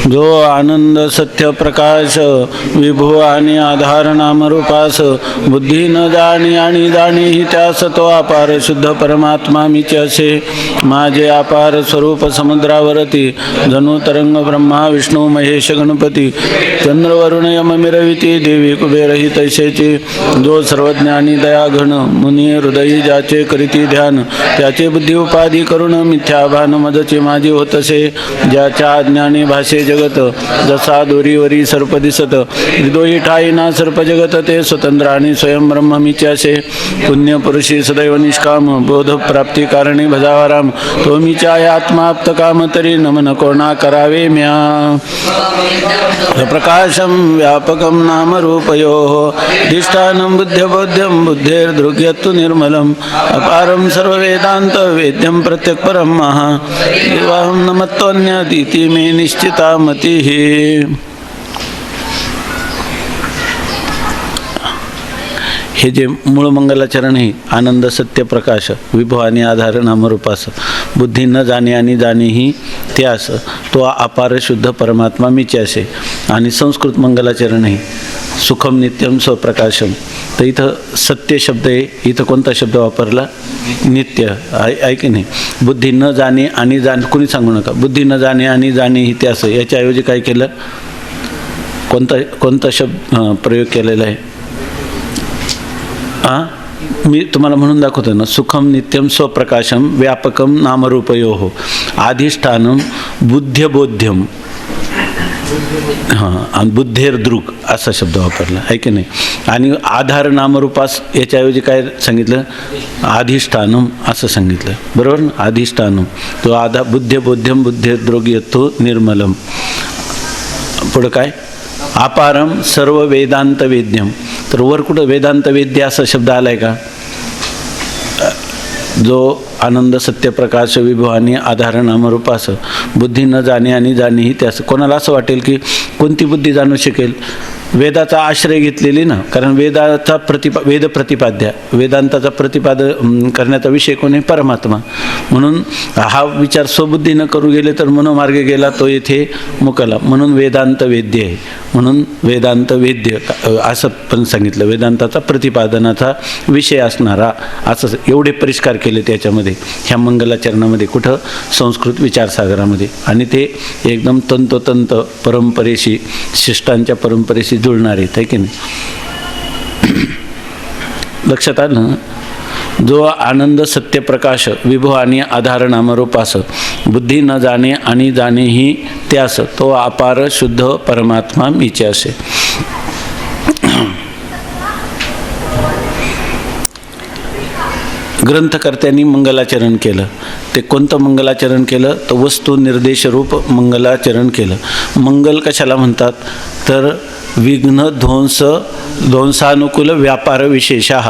जो आनंद सत्य प्रकाश विभू आणि आधार नामरूपास बुद्धी न जाणी आणि जाणीही त्यास तो अपार शुद्ध परमात्मा मीच असे. माझे अपार स्वरूप समुद्रावरती जणू तरंग ब्रह्मा विष्णू महेश गणपती चंद्रवरुण यम मिरविती देवी कुबेरही तैसेची. जो सर्वज्ञानी दयाघन मुनी हृदयी ज्याचे करीती ध्यान त्याचे बुद्धी उपाधी करून मिथ्या भान मजचे माझी होतसे. ज्याच्या अज्ञानी भाषे जगत जसा दोरीवरी सर्प दिसत हृदयी ठाईना सर्प जगत ते स्वतंत्र आणि स्वयं ब्रह्म मीच असे. पुण्य पुरुषी सदैव निष्काम बोध प्राप्ती कारणी भजावा राम तो मीच आहे आत्माप्त काम तरी नमन कोणा करावे म्या. प्रकाशम व्यापकम नाम रूपयोः अधिष्ठानं बुद्ध्यबोध्यं बुद्धेर्दृग्यत्तु निर्मलम् अपारं सर्ववेदांत वेद्यं प्रत्यक्परं महा देवाहं नमत्वन्यदिति मे निश्चिता मतिः. हे जे मूळ मंगलाचरण आहे आनंद सत्य प्रकाश विभू आणि आधार नामरूपास बुद्धी न जाणे आणि जाणेही त्यास तो अपार शुद्ध परमात्मा मीच असे. आणि संस्कृत मंगलाचरण आहे सुखम नित्यम स्वप्रकाशम. तर इथं सत्य शब्द आहे. इथं कोणता शब्द वापरला? नित्य. आहे की नाही? बुद्धी न जाणे आणि कुणी सांगू नका. बुद्धी न जाणे आणि जाणे ही त्यास. याच्याऐवजी काय केलं? कोणता शब्द प्रयोग केलेला आहे? मी तुम्हाला म्हणून दाखवतो ना. सुखम नित्यम स्वप्रकाशम व्यापकम नामरूपयोः अधिष्ठानम बुद्ध्यबोध्यम आणि बुद्धेर्दृक् असा शब्द वापरला आहे की नाही. आणि आधार नामरूपास याच्याऐवजी काय सांगितलं? अधिष्ठानम असं सांगितलं. बरोबर ना? अधिष्ठानम तो बुद्धबोध्यम बुद्धेर्दृक् यत्तो निर्मलम. पुढं काय? अपारम सर्व वेदांत वेद्यम. तर वर कुठं वेदांत वेद्य असा शब्द आलाय का? जो आनंद सत्यप्रकाश विभू आणि आधार नामरूपास बुद्धी न जाणे आणि जाणेही त्यास. कोणाला असं वाटेल की कोणती बुद्धी जाणू शकेल? वेदाचा आश्रय घेतलेली ना. कारण वेदाचा वेद प्रतिपाद्य वेदांताचा प्रतिपादन करण्याचा विषय कोण आहे? परमात्मा. म्हणून हा विचार स्वबुद्धीनं करू गेले तर मनोमार्गे गेला तो येथे मुकला. म्हणून वेदांत वेद्य आहे. म्हणून वेदांत वेद्य असं पण सांगितलं. वेदांताचा प्रतिपादनाचा विषय असणारा असं एवढे परिष्कार केले त्याच्यामध्ये ह्या मंगलाचरणामध्ये. कुठं? संस्कृत विचारसागरामध्ये. आणि ते एकदम तंतोतंत परंपरेशी शिष्टांच्या परंपरेशी जुळणार आहेत. आहे की नाही? लक्षात आलं? जो आनंद सत्यप्रकाश विभू आणि आधार नामरूपास बुद्धी न जाणे आणि जाणेही त्यास तो अपार शुद्ध परमात्मा मीच असे. ग्रंथकर्त्यांनी मंगलाचरण केलं. ते कोणतं मंगलाचरण केलं? तर वस्तू निर्देश रूप मंगलाचरण केलं. मंगल कशाला म्हणतात? तर विघ्न ध्वंसानुकूल व्यापार विशेषः.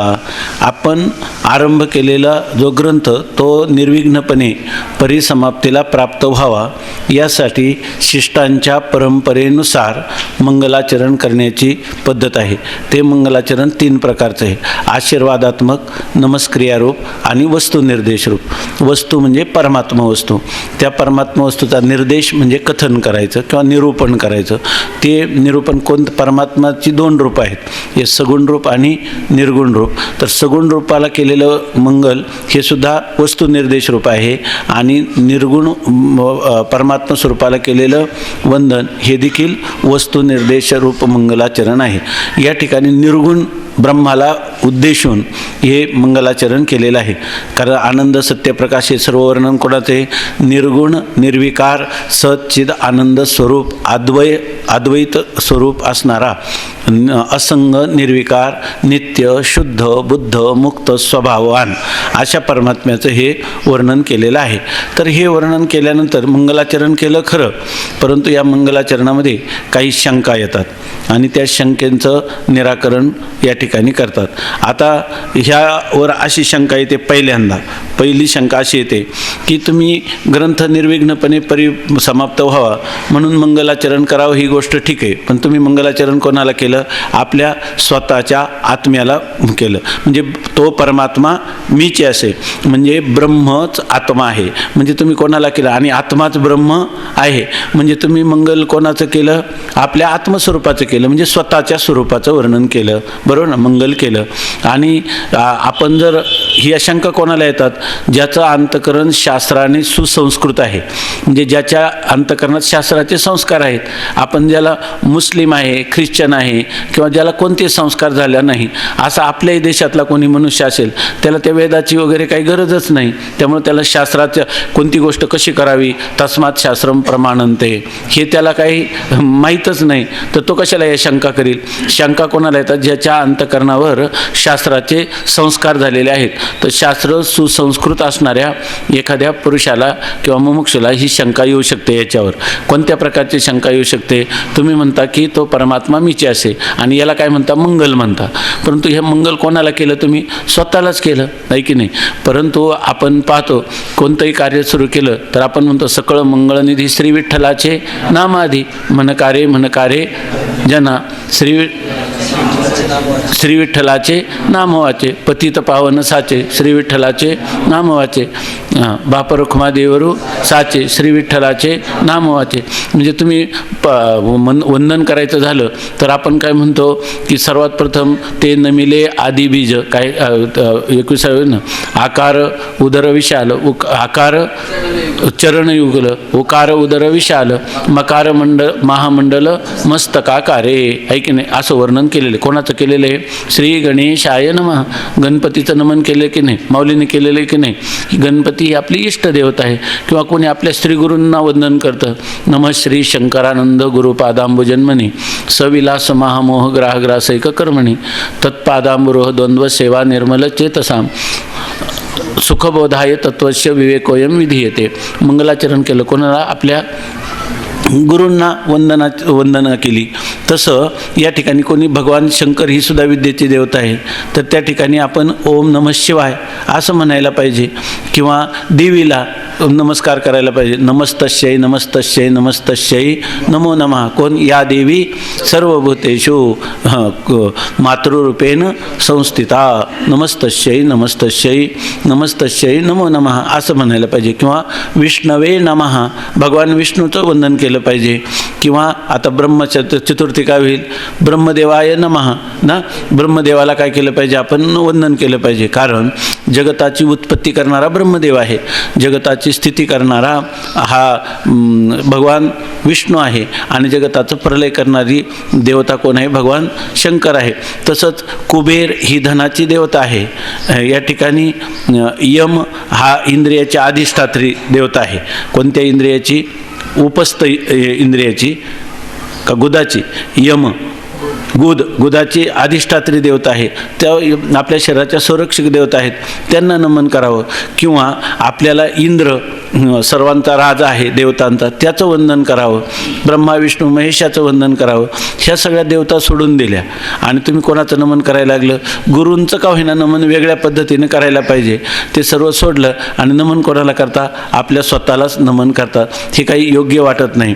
आपण आरंभ केलेला जो ग्रंथ तो निर्विघ्नपणे परिसमाप्तीला प्राप्त व्हावा यासाठी शिष्टांच्या परंपरेनुसार मंगलाचरण करण्याची पद्धत आहे. ते मंगलाचरण 3 प्रकारचं आहे. आशीर्वादात्मक, नमस्क्रियारूप आणि वस्तुनिर्देश रूप. वस्तू म्हणजे परमात्मा वस्तू. त्या परमात्मा वस्तूचा निर्देश म्हणजे कथन करायचं किंवा निरूपण करायचं. ते निरूपण कोणतं? परमात्माची 2 रूप आहेत. हे सगुण रूप आणि निर्गुण रूप. तर सगुण रूपाला केलेलं मंगल हे सुद्धा वस्तुनिर्देश रूप आहे. आणि निर्गुण परमात्मा स्वरूपाला केलेलं वंदन हे देखील वस्तुनिर्देश रूप मंगलाचरण आहे. या ठिकाणी निर्गुण ब्रह्माला उद्देशून हे मंगलाचरण केलेलं आहे. कारण आनंद सत्यप्रकाश हे सर्व वर्णन कोणाचे? निर्गुण निर्विकार सच्चिद आनंद स्वरूप अद्वैत स्वरूप असणारा असंग निर्विकार नित्य शुद्ध बुद्ध मुक्त स्वभावान अशा परमात्म्याचं हे वर्णन केलेलं आहे. तर हे वर्णन केल्यानंतर मंगलाचरण केलं खरं, परंतु या मंगलाचरणामध्ये काही शंका येतात आणि त्या शंकेचं निराकरण या ठिकाणी करतात. आता ह्यावर अशी शंका येते, पहिली शंका अशी येते की तुम्ही ग्रंथ निर्विघ्नपणे समाप्त व्हावा म्हणून मंगलाचरण करावं, ही गोष्ट ठीक आहे, पण तुम्ही मंगलाचरण कोणाला केलं? आपल्या स्वतःच्या आत्म्याला केलं. म्हणजे तो परमात्मा मीच असे, म्हणजे ब्रह्मच आत्मा आहे, म्हणजे तुम्ही कोणाला केलं? आणि आत्माच ब्रह्म आहे, म्हणजे तुम्ही मंगल कोणाचं केलं? आपल्या आत्मस्वरूपाचं केलं, म्हणजे स्वतःच्या स्वरूपाचं वर्णन केलं, बरोबर ना? मंगल केलं. आणि आपण जर ही आशंका कोणाला येतात? ज्याचं अंतःकरण शास्त्राने सुसंस्कृत आहे, म्हणजे ज्याच्या अंतःकरणात शास्त्राचे संस्कार आहेत. आपण ज्याला मुस्लिम आहे, ख्रिश्चन आहे, किंवा ज्याला कोणते संस्कार झाले नाही, असा आपल्याही देशातला कोणी मनुष्य असेल, त्याला त्या वेदाची वगैरे काही गरजच नाही. त्यामुळे त्याला शास्त्राच्या कोणती गोष्ट कशी करावी, तस्मात् शास्त्रम प्रमाणन्ते, हे त्याला काही माहीतच नाही, तर तो कशाला या शंका करील? शंका कोणाला येतात? ज्याच्या अंतःकरणावर शास्त्राचे संस्कार झालेले आहेत. तर शास्त्र सुसंस्कृत असणाऱ्या एखाद्या पुरुषाला किंवा मुमुक्षुला ही शंका येऊ शकते. याच्यावर कोणत्या प्रकारची शंका येऊ शकते? तुम्ही म्हणता की तो परमात्मा मीच असे, आणि याला काय म्हणता? मंगल म्हणता. परंतु हे मंगल कोणाला केलं? तुम्ही स्वतःलाच केलं, नाही की नाही? परंतु आपण पाहतो कोणतंही कार्य सुरू केलं तर आपण म्हणतो सकळ मंगळनिधी श्री विठ्ठलाचे नामाधी, म्हणकारे जना श्री विठ्ठलाचे नाम वाचे, पतित पावन साचे श्री विठ्ठलाचे नाम वाचे, बापर खुमादेवरू साचे श्री विठ्ठलाचे नाम वाचे. म्हणजे तुम्ही वंदन करायचं झालं तर आपण काय म्हणतो की सर्वात प्रथम ते नमिले आदी बीज, काय 21 ना, आकार उदर विशाल, आकार चरण युगल, उकार उदर विशाल, मकार महामंडल मस्तकाकारे, आहे की नाही? असं वर्णन केलेलं. कोणाचं केलेलं आहे? श्री गणेशाय नमः. गणपतीचं नमन केलं की नाही? माऊलीने केलेलं आहे की नाही? गणपती ही आपली इष्ट देवता आहे. किंवा कोणी आपल्या श्रीगुरूंना वंदन करतं, नमः श्री शंकरानंद गुरुपादांबुजन्मनी सविलास महामोह ग्राहग्रासैक कर्मणी तत्पादांबुरोह द्वंद्व सेवा निर्मल चेतसाम सुखबोधाय तत्वस्य विवेकोयम विधीयते. मंगलाचरण केलं कोणाला? आपल्या गुरूंना वंदना केली. तसं या ठिकाणी कोणी भगवान शंकर ही सुद्धा विद्येची देवता आहे, तर त्या ठिकाणी आपण ओम नमः शिवाय असं म्हणायला पाहिजे, किंवा देवीला नमस्कार करायला पाहिजे, नमस्तस्यै नमस्तस्यै नमस्तस्यै नमो नमः. कोण? या देवी सर्वभूतेषु मातृरूपेण संस्थिता, नमस्तस्यै नमस्तस्यै नमस्तस्यै नमो नमः असं म्हणायला पाहिजे. किंवा विष्णवे नमः, भगवान विष्णूचं वंदन केलं पाहिजे. किंवा आता चतुर्थी काय होईल? ब्रह्मदेवाय नमः ना, ब्रह्मदेवाला काय केलं पाहिजे? आपण वंदन केलं पाहिजे. कारण जगताची उत्पत्ती करणारा ब्रह्मदेव आहे, जगताची स्थिती करणारा हा भगवान विष्णू आहे, आणि जगताचं प्रलय करणारी देवता कोण आहे? भगवान शंकर आहे. तसंच कुबेर ही धनाची देवता आहे. या ठिकाणी यम हा इंद्रियाची अधिष्ठात्री देवता आहे. कोणत्या इंद्रियाची? उपस्थ इंद्रियाची का गुदाची? यम गुदाची अधिष्ठात्री देवता आहे. त्या आपल्या शरीराच्या संरक्षक देवता आहेत, त्यांना नमन करावं. किंवा आपल्याला इंद्र सर्वांचा राजा आहे देवतांचा, त्याचं वंदन करावं. ब्रह्मा विष्णू महेशाचं वंदन करावं. ह्या सगळ्या देवता सोडून दिल्या आणि तुम्ही कोणाचं नमन करायला लागलं? गुरूंचं का होईना नमन वेगळ्या पद्धतीने करायला पाहिजे. ते सर्व सोडलं आणि नमन कोणाला करता? आपल्या स्वतःलाच नमन करतात. हे काही योग्य वाटत नाही.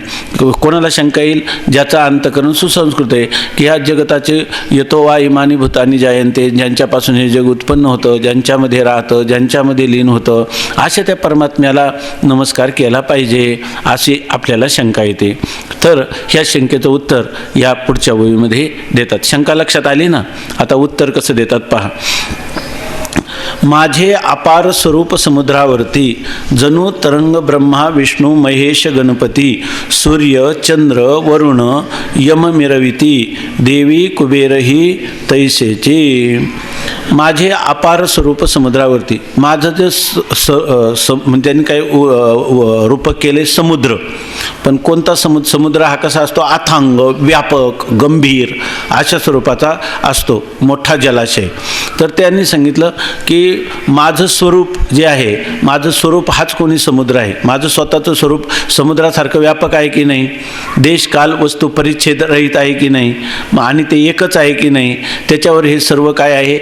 कोणाला शंका येईल? ज्याचा अंतःकरण सुसंस्कृत आहे, की ह्या जगताचे यतो वा इमानी भूतानी जायन्ते, ज्यांच्यापासून हे जग उत्पन्न होतं, ज्यांच्यामध्ये राहतं, ज्यांच्यामध्ये लीन होतं, अशा त्या परमात्म्याला नमस्कार केला पाहिजे, अशी आपल्याला शंका येते. तर ह्या शंकेचं उत्तर या पुढच्या ओळीमध्ये देतात. शंका लक्षात आली ना? आता उत्तर कसं देतात पहा. माझे अपार स्वरूप समुद्रावरती जणू तरंग ब्रह्मा विष्णू महेश गणपती सूर्य चंद्र वरुण यम मिरविती देवी कुबेरही तैसेची. माझे अपार स्वरूप समुद्रावरती, माझं जे म्हणजे त्यांनी काय रूपक केले? समुद्र. पण कोणता समुद्र हा कसा असतो? अथांग, व्यापक, गंभीर अशा स्वरूपाचा असतो, मोठा जलाशय. तर त्यांनी सांगितलं की माझं स्वरूप जे आहे, माझं स्वरूप हाच कोणी समुद्र आहे. माझं स्वतःचं स्वरूप समुद्रासारखं व्यापक आहे की नाही, देश काल वस्तू परिच्छेद रहित आहे की नाही, आणि ते एकच आहे की नाही, त्याच्यावर हे सर्व काय आहे,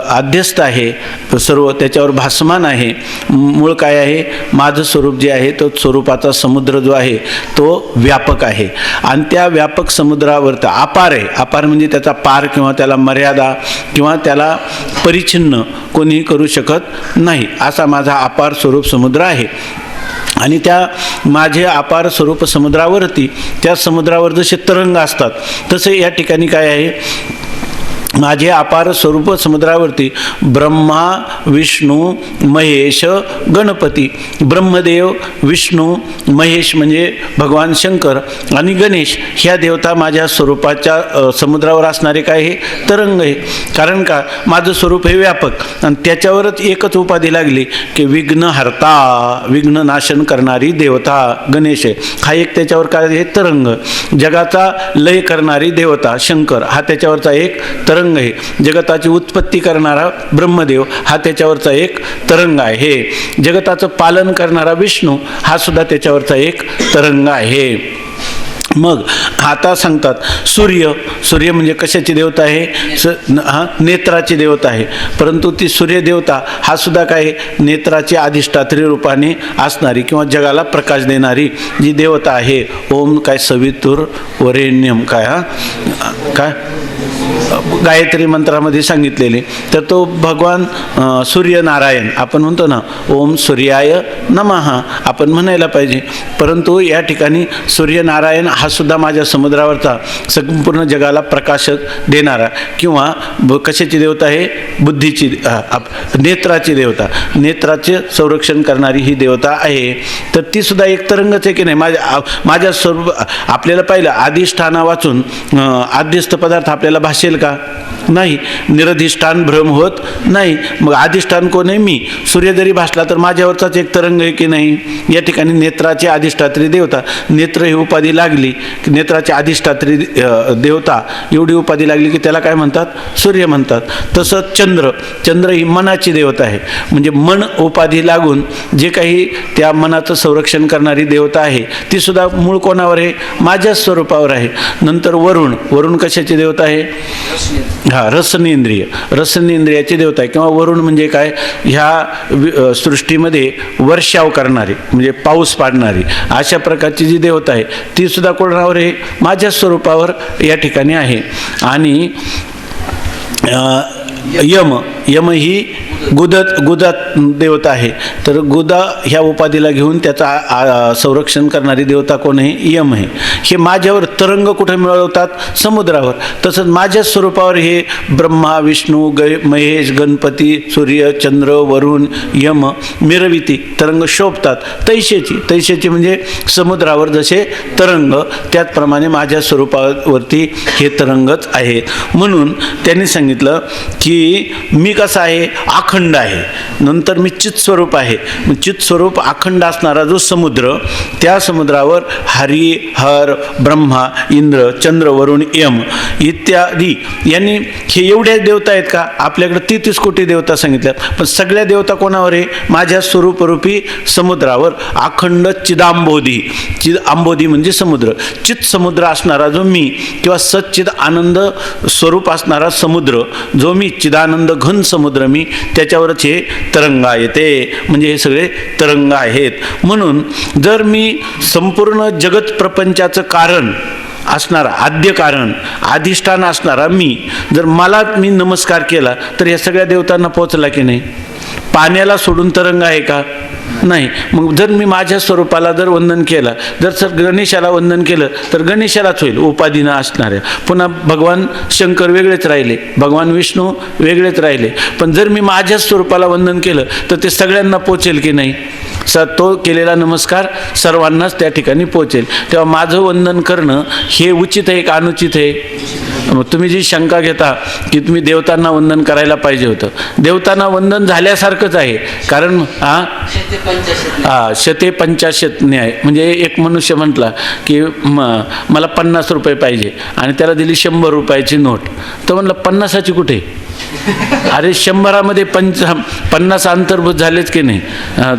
आध्यस्थ आहे सर्व, त्याच्यावर भासमान आहे. मूळ काय आहे, माझं स्वरूप जे आहे तो स्वरूपाचा समुद्र जो आहे तो व्यापक आहे. आणि त्या व्यापक समुद्रावर अपार आहे. अपार म्हणजे त्याचा पार किंवा त्याला मर्यादा किंवा त्याला परिच्छिन्न कोणीही करू शकत नाही, असा माझा अपार स्वरूप समुद्र आहे. आणि त्या माझे अपार स्वरूप समुद्रावरती, त्या समुद्रावर जसे तरंग असतात तसे या ठिकाणी काय आहे, माझे अपार स्वरूप समुद्रावरती ब्रह्मा, विष्णू, महेश, गणपती. ब्रह्मदेव, विष्णू, महेश म्हणजे भगवान शंकर आणि गणेश ह्या देवता माझ्या स्वरूपाच्या समुद्रावर असणारे काय हे तरंग आहे. कारण का, माझं स्वरूप हे व्यापक आणि त्याच्यावरच एकच उपाधी लागली की विघ्नहर्ता, विघ्न नाशन करणारी देवता गणेश आहे. हा एक त्याच्यावर काय हे तरंग. जगाचा लय करणारी देवता शंकर हा त्याच्यावरचा एक तरंग आहे. जगताची उत्पत्ती करणारा ब्रह्मदेव हा त्याच्यावरचा एक तरंग आहे. जगताचं पालन करणारा विष्णू हा सुद्धा त्याच्यावरचा एक तरंग आहे. मग आता सांगतात सूर्य. सूर्य म्हणजे कशाची देवता आहे? नेत्राची देवता आहे. परंतु ती सूर्यदेवता हा सुद्धा काय, नेत्राची अधिष्ठात्री रूपाने असणारी किंवा जगाला प्रकाश देणारी जी देवता आहे. ओम काय सवितुर वरेण्यम काय काय गायत्री मंत्रामध्ये सांगितलेले. तर तो भगवान सूर्यनारायण आपण म्हणतो ना, ओम सूर्याय नमः आपण म्हणायला पाहिजे. परंतु या ठिकाणी सूर्यनारायण हा सुद्धा माझ्या समुद्रावरचा संपूर्ण जगाला प्रकाशक देणारा किंवा कशाची देवता आहे? बुद्धीची, नेत्राची देवता, नेत्राचे संरक्षण करणारी ही देवता आहे. तर ती सुद्धा एक तरंगच आहे की नाही. माझ्या स्वरूप आपल्याला पाहिलं अधिष्ठाना वाचून आद्यस्थ पदार्थ आपल्याला भासेल का? नाही. निरधिष्ठान भ्रम होत नाही. मग अधिष्ठान कोण आहे? मी. सूर्य जरी भासला तर माझ्यावरचाच एक तरंग आहे की नाही. या ठिकाणी नेत्राची अधिष्ठात्री देवता, नेत्र ही उपाधी लागली की नेत्राची अधिष्ठात्री देवता एवढी उपाधी लागली की त्याला काय म्हणतात? सूर्य म्हणतात. तसंच चंद्र. चंद्र ही मनाची देवता आहे. म्हणजे मन उपाधी लागून जे काही त्या मनाचं संरक्षण करणारी देवता आहे ती सुद्धा मूळ कोणावर आहे? माझ्या स्वरूपावर आहे. नंतर वरुण. वरुण कशाची देवता आहे? रसनेंद्रिय. रसनेंद्रियाची देवता आहे. किंवा वरुण म्हणजे काय? ह्या सृष्टीमध्ये वर्षाव करणारी म्हणजे पाऊस पाडणारी अशा प्रकारची जी देवता आहे ती सुद्धा कोणावर आहे? माझ्या स्वरूपावर या ठिकाणी आहे. आणि यम. यम ही गुदात देवता आहे. तर गुदा ह्या उपाधीला घेऊन त्याचा संरक्षण करणारी देवता कोण आहे? यम आहे. हे माझ्यावर तरंग कुठे मिळवतात? समुद्रावर. तसंच माझ्या स्वरूपावर हे ब्रह्मा, विष्णू, महेश, गणपती, सूर्य, चंद्र, वरुण, यम मिरविती तरंग शोभतात. तैशेची म्हणजे समुद्रावर जसे तरंग त्याचप्रमाणे माझ्या स्वरूपावरती हे तरंगच आहेत. म्हणून त्यांनी सांगितलं की मी कसा आहे? अखंड आहे. नंतर मी चित स्वरूप आहे. चित स्वरूप अखंड असणारा जो समुद्र, त्या समुद्रावर हरी, हर, ब्रह्मा, इंद्र, चंद्र, वरुण, यम इत्यादी यांनी हे एवढ्या देवता आहेत का? आपल्याकडे 33 कोटी देवता सांगितल्यात. पण सगळ्या देवता कोणावर आहे? माझ्या स्वरूपरूपी समुद्रावर. अखंड चिदांबोधी. आंबोधी म्हणजे समुद्र. चित समुद्र असणारा जो मी किंवा सच्चिद आनंद स्वरूप असणारा समुद्र जो मी, चिदानंद घन समुद्र मी, त्याच्यावरच हे तरंग येते. म्हणजे हे सगळे तरंग आहेत. म्हणून जर मी संपूर्ण जगत प्रपंचाचं कारण असणारा, आद्य कारण, अधिष्ठान असणारा मी, जर मी नमस्कार केला तर या सगळ्या देवतांना पोचला की नाही? पाण्याला सोडून तरंग आहे का? नाही. मग जर मी माझ्या स्वरूपाला जर वंदन केलं, जर गणेशाला वंदन केलं तर गणेशालाच होईल उपाधीनं असणाऱ्या. पुन्हा भगवान शंकर वेगळेच राहिले, भगवान विष्णू वेगळेच राहिले. पण जर मी माझ्या स्वरूपाला वंदन केलं तर ते सगळ्यांना पोचेल की नाही? तो केलेला नमस्कार सर्वांनाच त्या ठिकाणी पोचेल. तेव्हा माझं वंदन करणं हे उचित आहे का अनुचित आहे? मग तुम्ही जी शंका घेता की तुम्ही देवतांना वंदन करायला पाहिजे होतं, देवतांना वंदन झाल्यासारखंच आहे. कारण शते पंचाशत न्याय म्हणजे एक मनुष्य म्हटला की मला 50 रुपये पाहिजे आणि त्याला दिली 100 रुपयाची नोट, तर म्हणलं 50ची कुठे? अरे 100मध्ये 50 अंतर्भूत झालेच की नाही.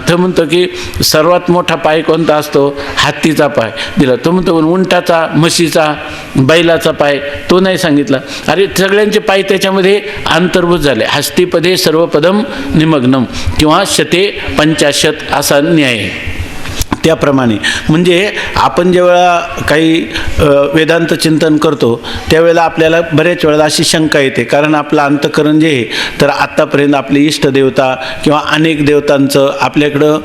तो म्हणतो की सर्वात मोठा पाय कोणता असतो? हत्तीचा पाय दिला. तो म्हणतो उंटाचा, म्हशीचा, बैलाचा पाय तो नाही सांगितला. अरे सगळ्यांचे पाय त्याच्यामध्ये अंतर्भूत झाले. हस्तिपदे सर्वपदम निमग्नम किंवा शते पंचाशत असा न्याय आहे. त्याप्रमाणे म्हणजे आपण जेव्हा काही वेदांत चिंतन करतो त्यावेळेला आपल्याला बऱ्याच वेळेला अशी शंका येते, कारण आपलं अंतःकरण जे आहे तर आत्तापर्यंत आपली इष्टदेवता किंवा अनेक देवतांचं आपल्याकडं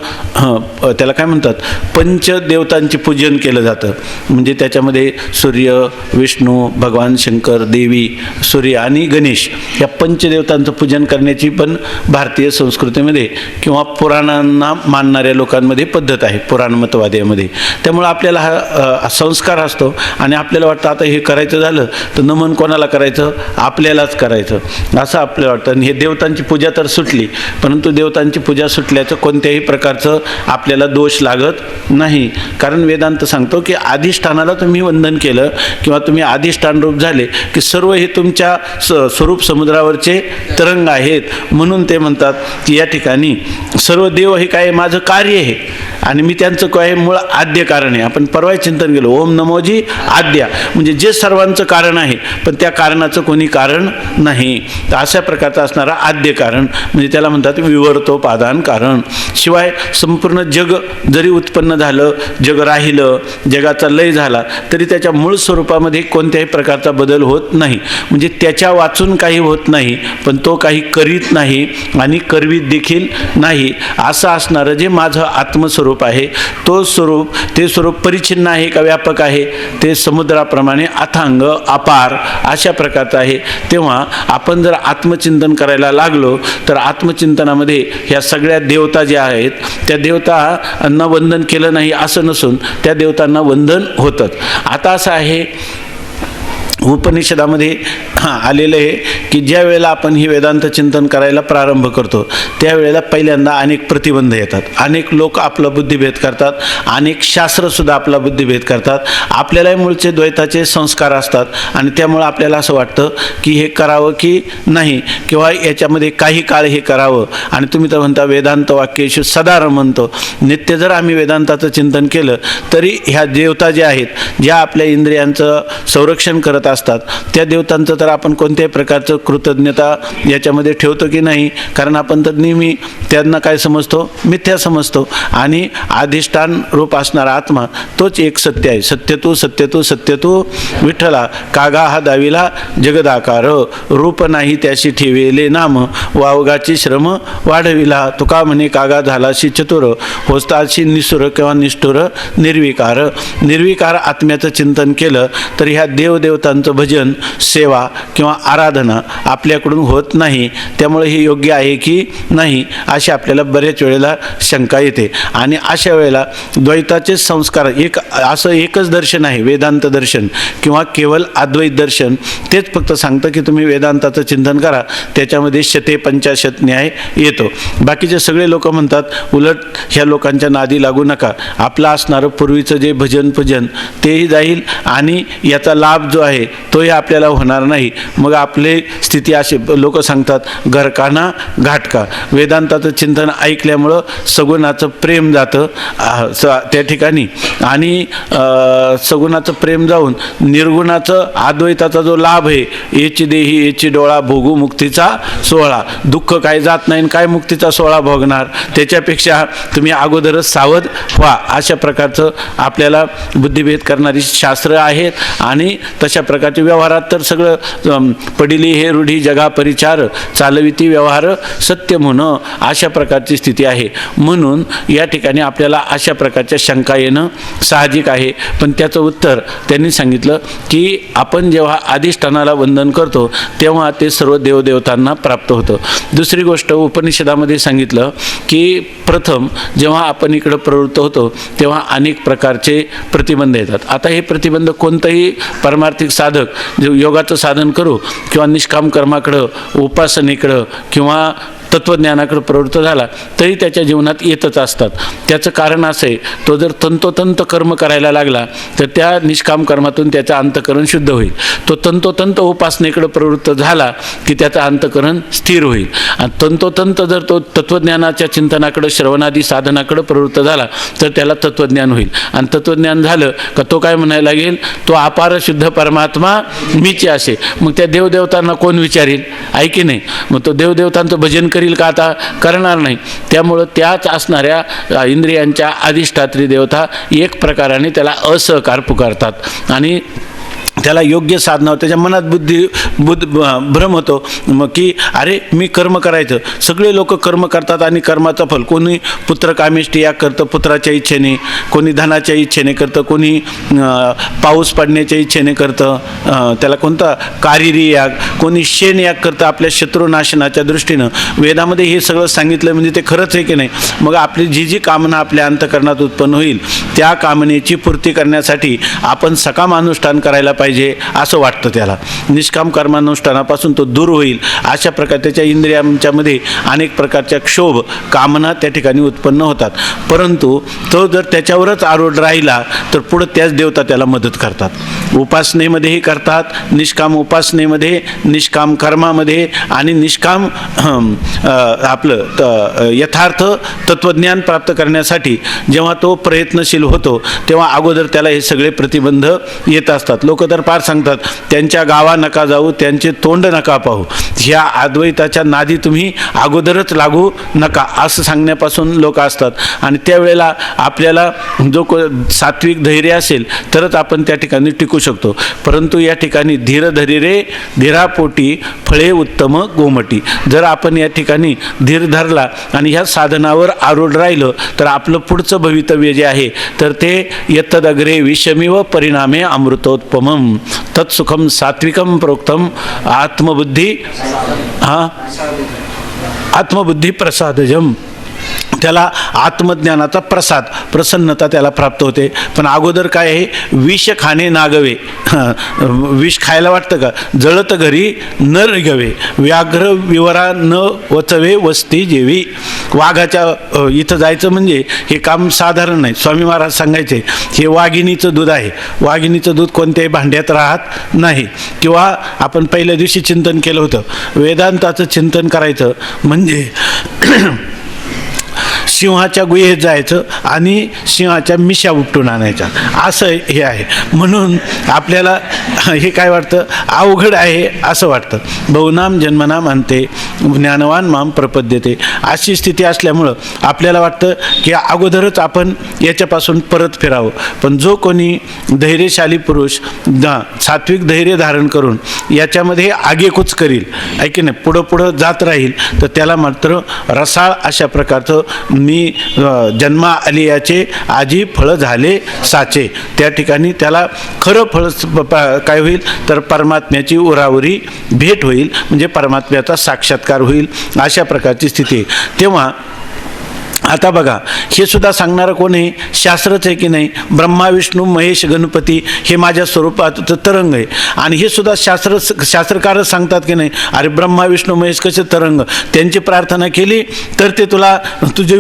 त्याला काय म्हणतात, पंचदेवतांचे पूजन केलं जातं. म्हणजे त्याच्यामध्ये सूर्य, विष्णू, भगवान शंकर, देवी, सूर्य आणि गणेश या पंचदेवतांचं पूजन करण्याची पण भारतीय संस्कृतीमध्ये किंवा पुराणांना मानणाऱ्या लोकांमध्ये पद्धत आहे, पुराणमतवाद्यामध्ये. त्यामुळे आपल्याला हा संस्कार असतो आणि आपल्याला वाटतं आता हे करायचं झालं तर नमन कोणाला करायचं? आपल्यालाच करायचं असं आपल्याला वाटतं. आणि हे देवतांची पूजा तर सुटली, परंतु देवतांची पूजा सुटल्याचं कोणत्याही प्रकारचं आपल्याला दोष लागत नाही. कारण वेदांत सांगतो की अधिष्ठानाला तुम्ही वंदन केलं किंवा तुम्ही अधिष्ठान रूप झाले की सर्व हे तुमच्या स्वरूप समुद्रावरचे तरंग आहेत. म्हणून ते म्हणतात की या ठिकाणी सर्व देव हे काय माझं कार्य आहे आणि मी त्यांचं काय मूळ आद्य कारण आहे. आपण परवा चिंतन केलं, ओम नमोजी आद्या म्हणजे जे सर्वांचं कारण आहे पण त्या कारणाचं कोणी कारण नाही. तर अशा प्रकारचं असणारा आद्य कारण म्हणजे त्याला म्हणतात विवर्तोपादान कारण. शिवाय संपूर्ण जग जरी उत्पन्न झालं, जग राहिलं, जगाचा लय झाला तरी त्याच्या मूळ स्वरूपामध्ये कोणत्याही प्रकारचा बदल होत नाही. म्हणजे त्याच्या वाचून काही होत नाही पण तो काही करीत नाही आणि करवीत देखील नाही. असं असणारं जे माझं आत्मस्वरूप आहे तो स्वरूप, ते स्वरूप परिच्छिन्न आहे का व्यापक आहे? ते समुद्राप्रमाणे अथांग अपार अशा प्रकारचं आहे. तेव्हा आपण जर आत्मचिंतन करायला लागलो तर आत्मचिंतनामध्ये ह्या सगळ्या देवता ज्या आहेत त्या देवतांना वंदन केलं नाही असं नसून त्या देवतांना वंदन होतंच. आता असं आहे उपनिषदामध्ये आलेलं आहे की ज्या वेळेला आपण ही वेदांत चिंतन करायला प्रारंभ करतो त्यावेळेला पहिल्यांदा अनेक प्रतिबंध येतात. अनेक लोक आपला बुद्धिभेद करतात, अनेक शास्त्रसुद्धा आपला बुद्धिभेद करतात. आपल्यालाही मूळचे द्वैताचे संस्कार असतात आणि त्यामुळं आपल्याला असं वाटतं की हे करावं की नाही किंवा याच्यामध्ये काही काळ हे करावं. आणि तुम्ही तर म्हणता वेदांत वाक्येषु सदा रमंतो. नित्य जर आम्ही वेदांताचं चिंतन केलं तरी ह्या देवता ज्या आहेत ज्या आपल्या इंद्रियांचं संरक्षण करत असतात त्या देवतांचं तर आपण कोणत्याही प्रकारचं कृतज्ञता याच्यामध्ये ठेवतो की नाही? कारण आपण तर नेहमी त्यांना काय समजतो? मिथ्या समजतो. आणि अधिष्ठान रूप असणारा आत्मा तोच एक सत्य आहे. सत्यतू सत्यतू सत्यतू विठ्ठला कागा हा दाविला जगदाकार, रूप नाही त्याशी ठेवेले नाम, वावगाची श्रम वाढविला. तुका म्हणे कागा झालाशी चतुर, होस्ताशी निसुर किंवा निष्ठुर निर्विकार. निर्विकार आत्म्याचं चिंतन केलं तर ह्या देवदेवतांचं भजन, सेवा किंवा आराधना आपल्याकडून होत नाही. त्यामुळे हे योग्य आहे की नाही अशी आपल्याला बऱ्याच वेळेला शंका येते. आणि अशा वेळेला द्वैताचे संस्कार असं एकच दर्शन आहे वेदांत दर्शन किंवा केवळ अद्वैत दर्शन. तेच फक्त सांगतं की तुम्ही वेदांताचं चिंतन करा, त्याच्यामध्ये शते पंचाशत न्याय येतो. बाकीचे सगळे लोक म्हणतात उलट ह्या लोकांच्या नादी लागू नका, आपलं असणारं पूर्वीचं जे भजन पूजन तेही जाईल आणि याचा लाभ जो आहे तोही आपल्याला होणार नाही. मग आपली स्थिती अशी लोक सांगतात घरकाना घाटका. वेदांताचं चिंतन ऐकल्यामुळं सगुणाचं प्रेम जातं त्या ठिकाणी आणि सगुणाचं प्रेम जाऊन निर्गुणाचं अद्वैताचा जो लाभ आहे, याची देही याची डोळा भोगू मुक्तीचा सोहळा. दुःख काय जात नाही काय मुक्तीचा सोहळा भोगणार? त्याच्यापेक्षा तुम्ही अगोदरच सावध व्हा. अशा प्रकारचं आपल्याला बुद्धिभेद करणारी शास्त्र आहेत आणि तशा प्रकारचे व्यवहारात तर सगळं पडिली हे रूढी जगा परिचार, चालविती व्यवहार सत्य म्हणून अशा प्रकारची स्थिती आहे. म्हणून या ठिकाणी आपल्याला अशा प्रकारच्या शंका येणं साहजिक आहे. पण त्याचं उत्तर त्यांनी सांगितलं की आपण जेव्हा अधिष्ठानाला वंदन करतो तेव्हा ते सर्व देवदेवतांना प्राप्त होतं. दुसरी गोष्ट उपनिषदामध्ये सांगितलं की प्रथम जेव्हा आपण इकडं प्रवृत्त होतो तेव्हा अनेक प्रकारचे प्रतिबंध येतात. आता हे प्रतिबंध कोणतंही परमार्थिक साधक फरक योगाचं साधन करू किंवा निष्काम कर्माकडं, उपासनेकडं किंवा तत्त्वज्ञानाकडे प्रवृत्त झाला तरी त्याच्या जीवनात येतच असतात. त्याचं कारण असं आहे, तो जर तंतोतंत कर्म करायला लागला तर त्या निष्काम कर्मातून त्याचं अंतःकरण शुद्ध होईल. तो तंतोतंत उपासनेकडे प्रवृत्त झाला की त्याचं अंतःकरण स्थिर होईल. आणि तंतोतंत जर तो तत्त्वज्ञानाच्या चिंतनाकडे, श्रवणादी साधनाकडे प्रवृत्त झाला तर त्याला तत्त्वज्ञान होईल. आणि तत्त्वज्ञान झालं का तो काय म्हणायला लागेल, तो अपार शुद्ध परमात्मा मीच असे. मग त्या देवदेवतांना कोण विचारेल, आहे की नाही? मग तो देवदेवतांचं भजन करील का? आता करणार नाही. त्यामुळं त्याच असणाऱ्या इंद्रियांच्या अधिष्ठात्री देवता एक प्रकाराने त्याला असहकार पुकारतात आणि त्याला योग्य साधना, त्याच्या मनात भ्रम होतो मग की अरे मी कर्म करायचं. सगळे लोक कर्म करतात आणि कर्माचं फल, कोणी पुत्रकामेष्टी याग करतं पुत्राच्या इच्छेने, कोणी धनाच्या इच्छेने करतं, कोणी पाऊस पडण्याच्या इच्छेने करतं, त्याला कोणता कारिरी याग, कोणी शेण याग करतं आपल्या शत्रुनाशनाच्या दृष्टीनं. वेदामध्ये हे सगळं सांगितलं म्हणजे ते खरंच आहे की नाही? मग आपली जी जी कामना आपल्या अंतःकरणात उत्पन्न होईल त्या कामनेची पूर्ती करण्यासाठी आपण सकाम अनुष्ठान करायला पाहिजे असं वाटतं त्याला. निष्काम कर्मानुष्ठानापासून तो दूर होईल अशा प्रकारे त्याच्या इंद्रियांच्यामध्ये अनेक प्रकारच्या क्षोभ, कामना त्या ठिकाणी उत्पन्न होतात. परंतु तो जर त्याच्यावरच आरूढ राहिला तर पुढं त्याच देवता त्याला मदत करतात. उपासनेमध्येही करतात, निष्काम उपासनेमध्ये, निष्काम कर्मामध्ये आणि निष्काम आपलं यथार्थ तत्त्वज्ञान प्राप्त करण्यासाठी जेव्हा तो प्रयत्नशील होतो तेव्हा अगोदर त्याला हे सगळे प्रतिबंध येत असतात. लोक तर फार सांगतात त्यांच्या गावा नका जाऊ, त्यांचे तोंड नका पाहू, ह्या अद्वैताच्या नादी तुम्ही अगोदरच लागू नका असं सांगण्यापासून लोक असतात. आणि त्यावेळेला आपल्याला जो सात्विक धैर्य असेल तरच आपण त्या ठिकाणी टिकू शकतो. परंतु या ठिकाणी धीर धरी रे धीरापोटी फळे उत्तम गोमटी. जर आपण या ठिकाणी धीर धरला आणि ह्या साधनावर आरूढ राहिलं तर आपलं पुढचं भवितव्य जे आहे तर ते यत्तदग्रे विषमिव परिणामे अमृतोत्पमम तत्सुखम सात्विकम प्रोक्तम आत्मबुद्धी आत्मबुद्धी प्रसादजम. त्याला आत्मज्ञानाचा प्रसाद, प्रसन्नता त्याला प्राप्त होते. पण अगोदर काय आहे, विष खाणे नागवे. विष खायला वाटतं का? जळत घरी न रिगवे, व्याघ्र विवरा न वचवे वस्ती जेवी. वाघाच्या इथं जायचं म्हणजे हे काम साधारण नाही. स्वामी महाराज सांगायचे हे वाघिणीचं दूध आहे. वाघिणीचं दूध कोणत्याही भांड्यात राहत नाही. किंवा आपण पहिल्या दिवशी चिंतन केलं होतं, वेदांताचं चिंतन करायचं म्हणजे सिंहाच्या गुहेत जायचं आणि सिंहाच्या मिशा उपटून आणायच्या, असं हे आहे. म्हणून आपल्याला हे काय वाटतं, अवघड आहे असं वाटतं. बहुनाम जन्मनाम अंते ज्ञानवान माम प्रपद्यते. अशी स्थिती असल्यामुळं आपल्याला वाटतं की अगोदरच आपण याच्यापासून परत फिरावं. पण जो कोणी धैर्यशाली पुरुष सात्विक धैर्य धारण करून याच्यामध्ये आगेकूच करील, ऐक नाही, पुढं पुढं जात राहील तर त्याला मात्र रसाळ अशा प्रकारचं मी जन्मा आलियाचे आजी फळ झाले साचे. त्या ठिकाणी त्याला खरं फळ काय होईल तर परमात्म्याची उरावरी भेट होईल, म्हणजे परमात्म्याचा साक्षात्कार होईल अशा प्रकारची स्थिती. तेव्हा आता बघा, हे सुद्धा सांगणारं कोण आहे? शास्त्रच आहे की नाही? ब्रह्मा विष्णू महेश गणपती हे माझ्या स्वरूपात तरंग आहे. आणि हे सुद्धा शास्त्रकारच सांगतात की नाही, अरे ब्रह्मा विष्णू महेश कसे तरंग, त्यांची प्रार्थना केली तर ते तुला तुझे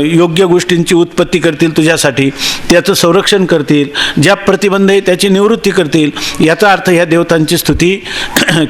योग्य गोष्टींची उत्पत्ती करतील, तुझ्यासाठी त्याचं संरक्षण करतील, ज्या प्रतिबंध आहे त्याची निवृत्ती करतील. याचा अर्थ ह्या देवतांची स्तुती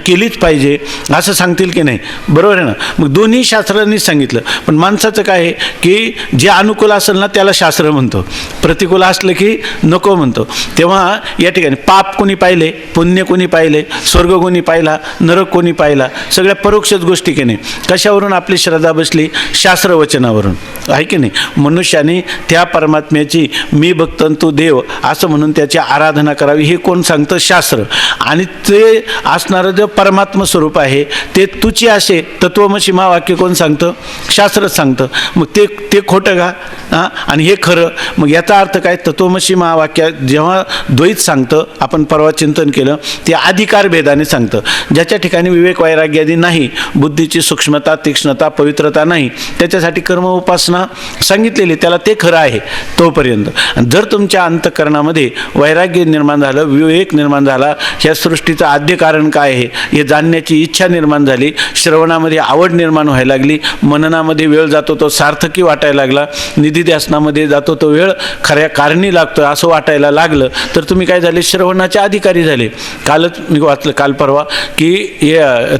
केलीच पाहिजे असं सांगतील की नाही? बरोबर आहे ना? मग दोन्ही शास्त्रांनी सांगितलं. पण माणसाचं काय आहे की जे अनुकूल असेल ना त्याला शास्त्र म्हणतो, प्रतिकूल असलं की नको म्हणतो. तेव्हा या ठिकाणी पाप कोणी पाहिले, पुण्य कोणी पाहिले, स्वर्ग कोणी पाहिला, नरक कोणी पाहिला, सगळ्या परोक्षच गोष्टी की नाही. कशावरून आपली श्रद्धा बसली? शास्त्रवचनावरून, आहे की नाही? मनुष्याने त्या परमात्म्याची मी भक्त तू देव असं म्हणून त्याची आराधना करावी हे कोण सांगतं? शास्त्र. आणि ते असणारं जे परमात्म स्वरूप आहे ते तुची असे तत्वमसी महावाक्य कोण सांगतं? शास्त्रच सांगतं. मग ते ते खोटं का? हां, आणि हे खरं. मग याचा अर्थ काय? तत्वमसी महावाक्यात जेव्हा द्वैत सांगतं, आपण परवा चिंतन केलं, ते अधिकार भेदाने सांगतं. ज्याच्या ठिकाणी विवेक वैराग्यादी नाही, बुद्धीची सूक्ष्मता तीक्ष्णता पवित्रता नाही, त्याच्यासाठी कर्म उपासना सांगितलेली, त्याला ते खरं आहे तोपर्यंत. जर तुमच्या अंतःकरणामध्ये वैराग्य निर्माण झालं, विवेक निर्माण झाला, ह्या सृष्टीचं आद्य कारण काय आहे हे जाणण्याची इच्छा निर्माण झाली, श्रवणामध्ये आवड निर्माण व्हायला लागली, मननामध्ये वेळ जातो तो सार्थकी वाटायला लागला, निधिध्यासनामध्ये जातो तो वेळ खऱ्या कारणी लागतोय असं वाटायला लागलं, तर तुम्ही काय झाले? श्रवणाचे अधिकारी झाले. कालच मी वाचलं, काल परवा, की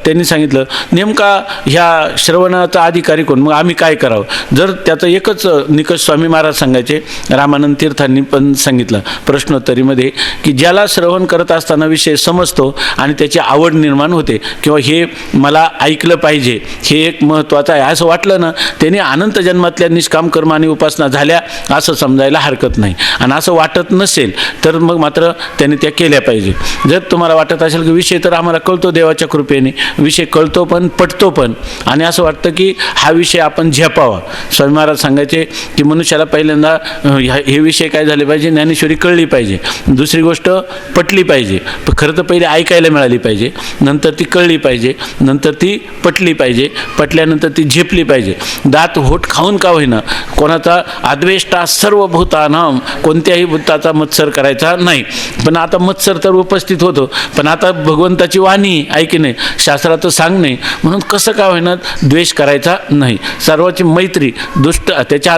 त्यांनी सांगितलं नेमका ह्या श्रवणाचा अधिकारी कोण, मग आम्ही काय करावं? जर त्याचं एकच निकष स्वामी महाराज सांगायचे, रामानंद तीर्थांनी पण सांगितलं प्रश्नोत्तरीमध्ये, की ज्याला श्रवण करत असताना विषय समजतो आणि त्याची आवड निर्माण होते, किंवा हे मला ऐकलं पाहिजे, हे एक महत्त्वाचं आहे असं वाटलं ना, त्याने अनंत जन्मातल्या निष्काम कर्म आणि उपासना झाल्या असं समजायला हरकत नाही. आणि असं वाटत नसेल तर मग मात्र त्याने त्या केल्या पाहिजे. जर तुम्हाला वाटत असेल की विषय तर आम्हाला कळतो देवाच्या कृपेने, विषय कळतो पण पटतो पण, आणि असं वाटतं की हा विषय आपण झेपावा. स्वामी महाराज सांगायचे की मनुष्याला पहिल्यांदा हे विषय काय झाले पाहिजे? ज्ञानेश्वरी कळली पाहिजे, दुसरी गोष्ट पटली पाहिजे. खरं तर पहिले ऐकायला मिळाली पाहिजे, नंतर ती कळली पाहिजे, नंतर ती पटली पाहिजे, पटल्यानंतर ती झेपली पाहिजे. दात होठ खाऊन का होईना, कोणाचा अद्वेष्टा सर्व भूतानाम, कोणत्याही भूताचा मत्सर करायचा नाही. पण आता मत्सर तर उपस्थित होतो, पण आता भगवंताची वाणी ऐकणे, शास्त्राचं सांगणे, म्हणून कसं का होईना द्वेष करायचा नाही. सर्वाची मैत्री, दुष्ट त्याच्या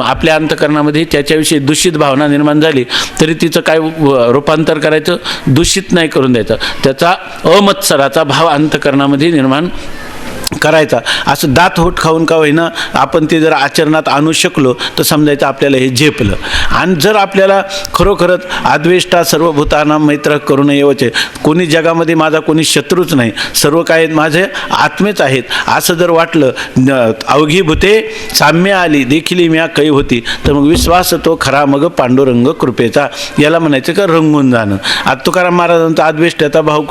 आपल्या अंतकरणामध्ये त्याच्याविषयी दूषित भावना निर्माण झाली तरी तिचं काय रूपांतर करायचं? दूषित नाही करून द्यायचं, त्याचा अमत्सराचा भाव अंतकरणामध्ये निर्माण करायचा. असं दात होठ खाऊन का होईना आपण ते जर आचरणात आणू शकलो तर समजायचं आपल्याला हे झेपलं. आणि जर आपल्याला खरोखरच अद्वेष्टा सर्व भूताना मैत्र करून येवचे, कोणी जगामध्ये माझा कोणी शत्रूच नाही, सर्व काय माझे आत्मेच आहेत असं जर वाटलं, अवघी भूते साम्य आली देखील म्या कै होती, तर मग विश्वास तो खरा मग पांडुरंग कृपेचा, याला म्हणायचं का रंगून जाणं. आज तुकाराम महाराजांचा अद्वेष्टाचा भाव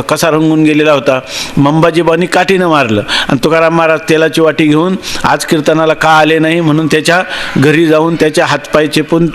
कसा रंगून गेलेला होता? मंबाजीबानी काठीनं मारलं, आणि तुकाराम महाराज तेलाची वाटी घेऊन आज कीर्तनाला का आले नाही म्हणून त्याच्या घरी जाऊन त्याच्या हातपाय चेपून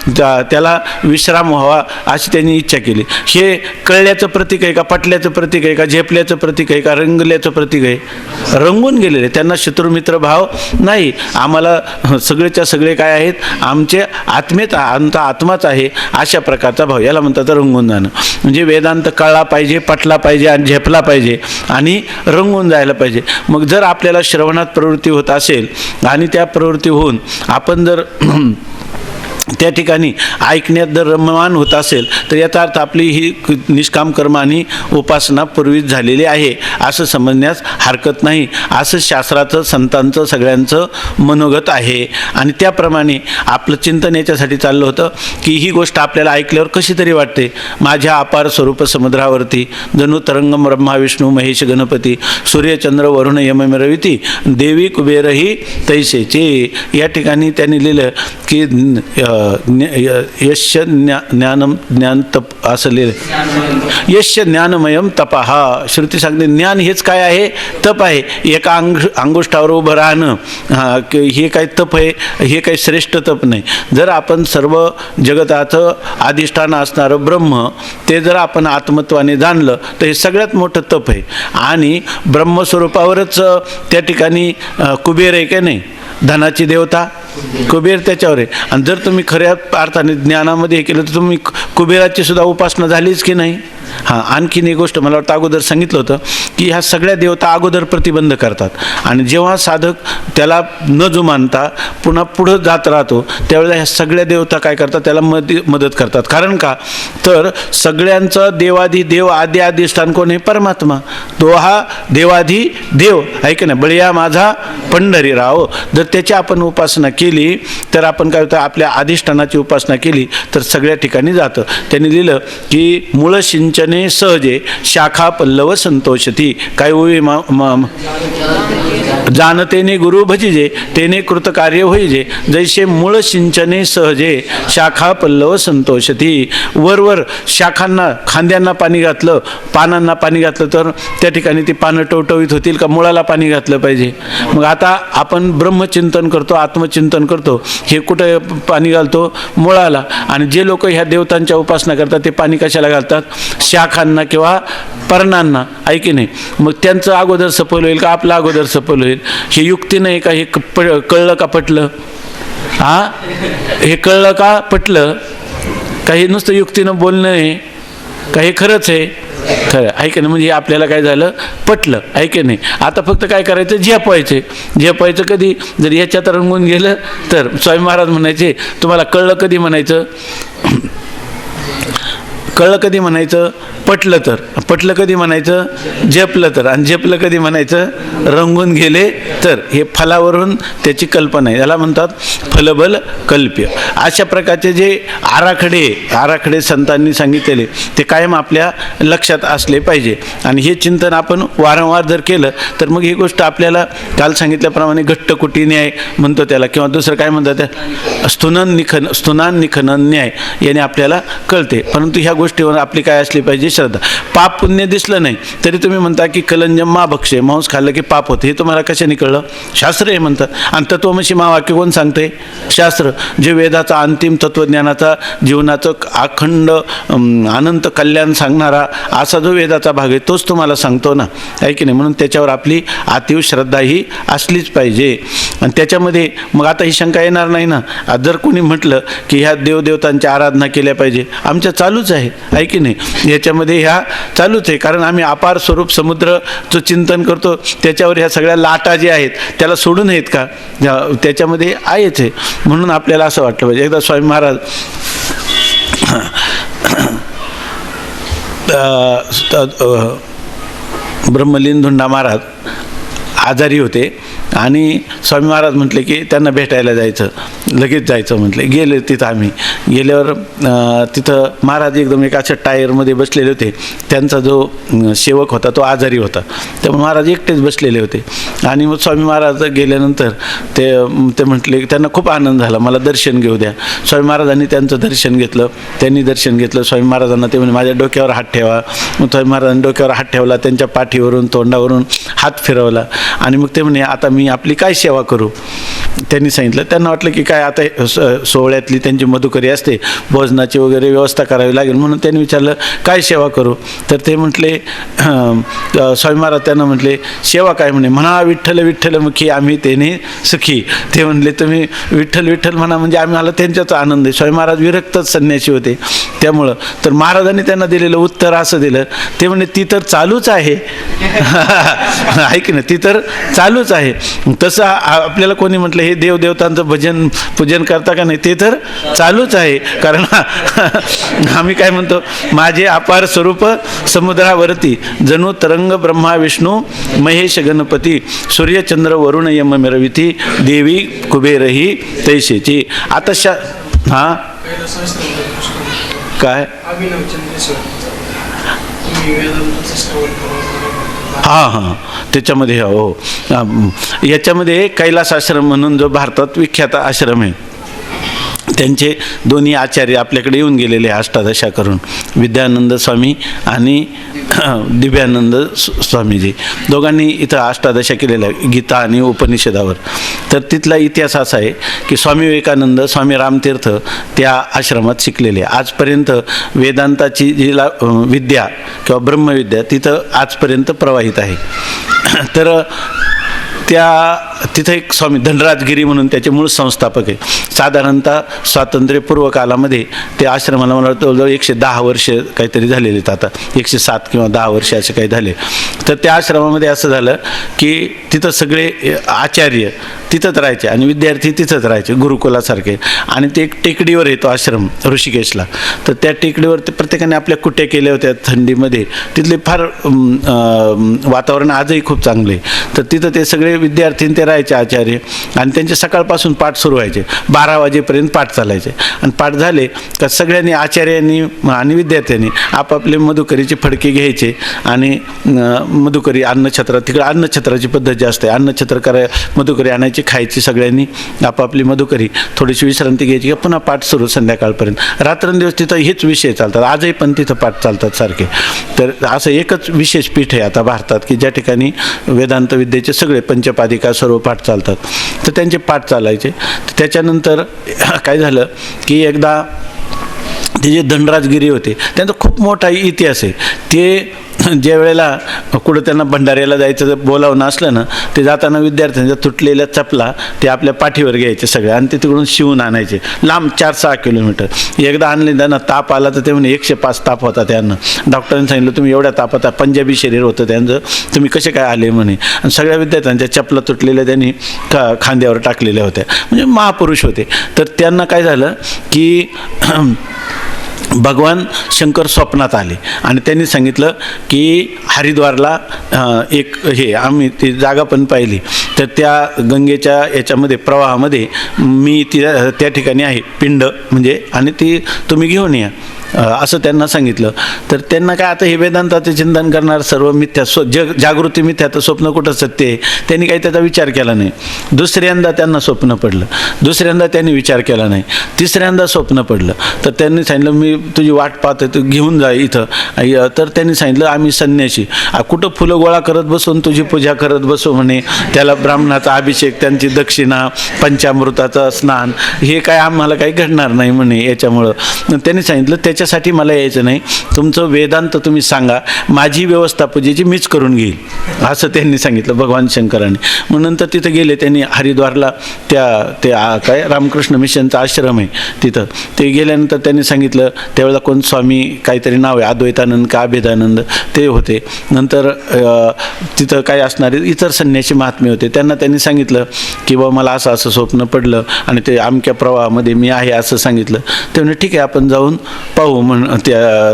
त्याला विश्राम व्हावा अशी त्यांनी इच्छा केली. हे कळल्याचं प्रतीक आहे का? पटल्याचं प्रतीक आहे का? झेपल्याचं प्रतीक आहे का? रंगल्याचं प्रतीक आहे? रंगून गेलेले. त्यांना शत्रुमित्र भाव नाही. आम्हाला सगळेच्या सगळे काय आहेत? आमचे आमचा आत्माच आहे अशा प्रकारचा भाव, याला म्हणतात रंगून जाणं. म्हणजे वेदांत कळला पाहिजे, पटला पाहिजे आणि झेपला पाहिजे आणि रंगून जायला पाहिजे. मग जर आपल्याला श्रवणात प्रवृत्ती होत असेल आणि त्या प्रवृत्ती होऊन आपण जर त्या ठिकाणी ऐकण्यात जर रममान होत असेल तर याचा अर्थ आपली ही निष्काम कर्म आणि उपासना पूर्वीच झालेली आहे असं समजण्यास हरकत नाही. असं शास्त्राचं, संतांचं, सगळ्यांचं मनोगत आहे. आणि त्याप्रमाणे आपलं चिंतन याच्यासाठी चाललं होतं की ही गोष्ट आपल्याला ऐकल्यावर कशी तरी वाटते. माझ्या अपार स्वरूप समुद्रावरती जणू तरंगम ब्रह्मा विष्णू महेश गणपती सूर्यचंद्र वरुण यम रविती देवी कुबेरही तैसेचे. या ठिकाणी त्यांनी लिहिलं की यश ज्ञानम ज्ञान तप असं लिहिलं. यश ज्ञानमयम तपहा. श्रुती सांगते ज्ञान हेच काय आहे? तप आहे. एका अंगुष्ठावर उभं राहणं हे काय तप आहे? हे काही श्रेष्ठ तप नाही. जर आपण सर्व जगताचं अधिष्ठान असणारं ब्रह्म ते जर आपण आत्मत्वाने जाणलं तर हे सगळ्यात मोठं तप आहे. आणि ब्रह्मस्वरूपावरच त्या ठिकाणी कुबेर आहे का नाही? धनाची देवता कुबेर त्याच्यावर आहे. आणि जर तुम्ही खऱ्या अर्थाने ज्ञानामध्ये हे केलं तर तुम्ही कुबेराची सुद्धा उपासना झालीच की नाही? हां, आणखीन एक गोष्ट मला वाटतं अगोदर सांगितलं होतं की ह्या सगळ्या देवता अगोदर प्रतिबंध करतात आणि जेव्हा साधक त्याला न जुमानता पुन्हा पुढं जात राहतो त्यावेळेला ह्या सगळ्या देवता काय करतात? त्याला मदत करतात. कारण का? तर सगळ्यांचं देवाधी देव आदी अधिष्ठान कोण आहे? परमात्मा. तो हा देवाधी देव आहे की नाही? बळीया माझा पंढरीराव. जर त्याची आपण उपासना केली तर आपण काय होतं? आपल्या अधिष्ठानाची उपासना केली तर सगळ्या ठिकाणी जातं. त्यांनी लिहिलं की मूळ सिंचने सहजे शाखा पल्लव संतोषती. काय ओवी जाणतेने गुरु भजिजे तेने कृतकार्य होईजे जैसे मूळ सिंचने सहजे शाखा पल्लव संतोषती. वरवर शाखांना खांद्यांना पाणी घातलं, पानांना पाणी घातलं तर त्या ठिकाणी ती पानं टवटवीत होतील का? मुळाला पाणी घातलं पाहिजे. मग आता आपण ब्रह्मचिंतन करतो, आत्मचिंतन करतो, हे कुठं पाणी घालतो? मुळाला. आणि जे लोक ह्या देवतांच्या उपासना करतात ते पाणी कशाला घालतात? शाखांना किंवा पर्णांना, आहे की नाही? मग त्यांचं अगोदर सफल होईल का आपलं अगोदर सफल होईल? हे युक्ती नाही का? हे कळलं का पटलं? हे कळलं का पटलं? काही नुसतं युक्तीनं बोलणं आहे का? हे खरंच आहे? खरं आहे की नाही? म्हणजे आपल्याला काय झालं? पटलं, आहे की नाही? आता फक्त काय करायचं? झेपायचं कधी? जर याच्यात रंगून गेलं तर स्वामी महाराज म्हणायचे तुम्हाला कळलं कधी म्हणायचं? कळलं कधी म्हणायचं? पटलं तर. पटलं कधी म्हणायचं? झेपलं तर. आणि झेपलं कधी म्हणायचं? रंगून गेले तर. हे फलावरून त्याची कल्पना आहे, याला म्हणतात फलबल कल्प्य. अशा प्रकारचे जे आराखडे संतांनी सांगितलेले ते कायम आपल्या लक्षात असले पाहिजे. आणि हे चिंतन आपण वारंवार जर केलं तर मग ही गोष्ट आपल्याला काल सांगितल्याप्रमाणे घट्टकुटी न्याय म्हणतो त्याला, किंवा दुसरं काय म्हणतात त्या स्तुनान निखनन न्याय याने आपल्याला कळते. परंतु ह्या गोष्टीवर आपली काय असली पाहिजे? श्रद्धा. पाप पुण्य दिसलं नाही तरी तुम्ही म्हणता की कलंजम मा भक्षे, मांस खाल्लं की पाप होते. हे तुम्हाला कशाने कळलं? शास्त्र हे म्हणतात. आणि तत्वमसी महावाक्य कोण सांगते? शास्त्र. जे वेदाचा अंतिम तत्वज्ञानाचा जीवनाचं अखंड अनंत कल्याण सांगणारा असा जो वेदाचा भाग आहे तोच तुम्हाला सांगतो ना, आहे की नाही? म्हणून त्याच्यावर आपली अतीव श्रद्धा ही असलीच पाहिजे. आणि त्याच्यामध्ये मग आता ही शंका येणार नाही ना, जर कोणी म्हटलं की ह्या देवदेवतांची आराधना केल्या पाहिजे, आमच्या चालूच आहे की नाही? याच्यामध्ये ह्या चालूच आहे. कारण आम्ही अपार स्वरूप समुद्रचं चिंतन करतो, त्याच्यावर ह्या सगळ्या लाटा ज्या आहेत त्याला सोडून आहेत का? त्याच्यामध्ये आहेच आहे. म्हणून आपल्याला असं वाटलं पाहिजे. एकदा स्वामी महाराज ब्रह्मलीन महाराज आजारी होते आणि स्वामी महाराज म्हटले की त्यांना भेटायला जायचं, लगेच जायचं म्हटले. गेले तिथं. आम्ही गेल्यावर तिथं महाराज एकदम एक अशा टायरमध्ये बसलेले होते. त्यांचा जो सेवक होता तो आजारी होता, त्यामुळे महाराज एकटेच बसलेले होते. आणि मग स्वामी महाराज गेल्यानंतर ते म्हटले, त्यांना खूप आनंद झाला, मला दर्शन घेऊ द्या. स्वामी महाराजांनी त्यांचं दर्शन घेतलं. त्यांनी दर्शन घेतलं. स्वामी महाराजांना ते म्हणे माझ्या डोक्यावर हात ठेवा. मग स्वामी महाराजांनी डोक्यावर हात ठेवला, त्यांच्या पाठीवरून तोंडावरून हात फिरवला. आणि मग ते म्हणे आता मी आपली काय सेवा करू? त्यांनी सांगितलं. त्यांना वाटलं की काय आता सोहळ्यातली त्यांची मधुकरी असते, भोजनाची वगैरे व्यवस्था करावी लागेल, म्हणून त्यांनी विचारलं काय सेवा करू? तर ते म्हटले, स्वामी महाराज त्यांना म्हटले सेवा काय? म्हणे म्हणा विठ्ठल विठ्ठल मुखी आम्ही तेने सुखी. ते म्हणले तुम्ही विठ्ठल विठ्ठल म्हणा, म्हणजे आम्हाला त्यांच्याच आनंद आहे. स्वामी महाराज विरक्तच संन्यासी होते त्यामुळं. तर महाराजांनी त्यांना दिलेलं उत्तर असं दिलं, ते म्हणे ती तर चालूच आहे. ऐक ना, ती तर चालूच आहे. तसं आपल्याला कोणी म्हटलं हे देवदेवतांचं भजन पूजन करता का नाही? ते तर चालूच आहे. कारण आम्ही काय म्हणतो, माझे अपार स्वरूप समुद्रावरती जणू तरंग ब्रह्मा विष्णू महेश गणपती सूर्यचंद्र वरुण यम मिरविती देवी कुबेरही तैसेची. आता काय हां त्याच्यामध्ये हो, याच्यामध्ये कैलास आश्रम म्हणून जो भारतात विख्यात आश्रम आहे, त्यांचे दोन्ही आचार्य आपल्याकडे येऊन गेलेले अष्टादशा करून, विद्यानंद स्वामी आणि दिव्यानंद स्वामीजी, दोघांनी इथं अष्टादशा केलेल्या आहे गीता आणि उपनिषदावर. तर तिथला इतिहास असा आहे की स्वामी विवेकानंद, स्वामी रामतीर्थ त्या आश्रमात शिकलेले. आजपर्यंत वेदांताची जी विद्या किंवा ब्रह्मविद्या तिथं आजपर्यंत प्रवाहित आहे. तर तिथं एक स्वामी धनराजगिरी म्हणून त्याचे मूळ संस्थापक आहे. साधारणतः स्वातंत्र्यपूर्व कालामध्ये ते आश्रमाला मला वाटतं जवळ 110 वर्ष काहीतरी झालेले आहेत, आता 107 किंवा 10 वर्ष असे काही झाले. तर त्या आश्रमामध्ये असं झालं की तिथं सगळे आचार्य तिथंच राहायचे आणि विद्यार्थी तिथंच राहायचे गुरुकुलासारखे. आणि ते एक टेकडीवर येतो आश्रम ऋषिकेशला. तर त्या टेकडीवर ते प्रत्येकाने आपल्या कुट्या केल्या होत्या थंडीमध्ये. तिथले फार वातावरण आजही खूप चांगले. तर तिथं ते सगळे विद्यार्थी ते ते राहायचे आचार्य, आणि त्यांचे सकाळपासून पाठ सुरू व्हायचे, 12 वाजेपर्यंत पाठ चालायचे. आणि पाठ झाले का सगळ्यांनी, आचार्यांनी आणि विद्यार्थ्यांनी आपापले मधुकरीचे फडके घ्यायचे आणि मधुकरी अन्नछत्र, तिकडे अन्नछत्राची पद्धत जास्त आहे, अन्नछत्र मधुकरी आणायची, खायची सगळ्यांनी आपापली मधुकरी, थोडीशी विश्रांती घ्यायची, पुन्हा पाठ सुरू संध्याकाळपर्यंत. रात्रंदिवस तिथं हेच विषय चालतात, आजही पण तिथं पाठ चालतात सारखे. तर असं एकच विशेष पीठ आहे आता भारतात की ज्या ठिकाणी वेदांत विद्येचे सगळे पंचपादिका सर्व पाठ चालतात. तर त्यांचे पाठ चालायचे. त्याच्यानंतर काय झालं की एकदा ते जे धनराजगिरी होते त्यांचा खूप मोठा इतिहास आहे. ते ज्या वेळेला कुठं त्यांना भंडाऱ्याला जायचं बोलावणं असलं ना, ते जाताना विद्यार्थ्यांच्या तुटलेल्या चपला ते आपल्या पाठीवर घ्यायचे सगळे आणि ते तिकडून शिवून आणायचे लांब 4-6 किलोमीटर. एकदा आणले, त्यांना ताप आला तर ते म्हणे 105 ताप होता त्यांना. डॉक्टरांनी सांगितलं तुम्ही एवढ्या तापात, पंजाबी शरीर होतं त्यांचं, तुम्ही कसे काय आले म्हणे. आणि सगळ्या विद्यार्थ्यांच्या चपला तुटलेल्या त्यांनी खांद्यावर टाकलेल्या होत्या, म्हणजे महापुरुष होते. तर त्यांना काय झालं की भगवान शंकर स्वप्नात आले आणि त्यांनी सांगितलं की हरिद्वारला एक हे, आम्ही ती जागा पण पाहिली, तर त्या गंगेच्या याच्यामध्ये प्रवाहामध्ये मी त्या ठिकाणी आहे पिंड म्हणजे, आणि ती तुम्ही घेऊन या असं त्यांना सांगितलं. तर त्यांना काय, आता हे वेदांताचे चिंतन करणार सर्व मिथ्या, जागृती मिथ्या, तर स्वप्न कुठं सत्य आहे, त्यांनी काही त्याचा विचार केला नाही. दुसऱ्यांदा त्यांना स्वप्न पडलं, दुसऱ्यांदा त्यांनी विचार केला नाही, तिसऱ्यांदा स्वप्न पडलं. तर त्यांनी सांगितलं मी तुझी वाट पाहते, तू घेऊन जा इथं. तर त्यांनी सांगितलं आम्ही संन्यासी, कुठं फुलं गोळा करत बसून तुझी पूजा करत बसू म्हणे, त्याला ब्राह्मणाचा अभिषेक, त्यांची दक्षिणा, पंचामृताचं स्नान, हे काय आम्हाला काही घडणार नाही म्हणे याच्यामुळं. त्यांनी सांगितलं त्याच्यासाठी मला यायचं नाही, तुमचं वेदांत तुम्ही सांगा, माझी व्यवस्था पूजेची मीच करून घेईल, असं त्यांनी सांगितलं भगवान शंकरांनी. मग नंतर तिथं गेले त्यांनी हरिद्वारला, ते काय रामकृष्ण मिशनचा आश्रम आहे तिथं. ते गेल्यानंतर त्यांनी सांगितलं, त्यावेळेला कोण स्वामी काहीतरी नाव आहे, अद्वैतानंद का अभेदानंद ते होते. नंतर तिथं काय असणारे इतर संन्यासी महात्मे होते, त्यांना त्यांनी सांगितलं की बाबा मला असं असं स्वप्न पडलं आणि ते अमक्या प्रवाहामध्ये मी आहे असं सांगितलं. ते म्हणे ठीक आहे आपण जाऊन पाहू म्हणून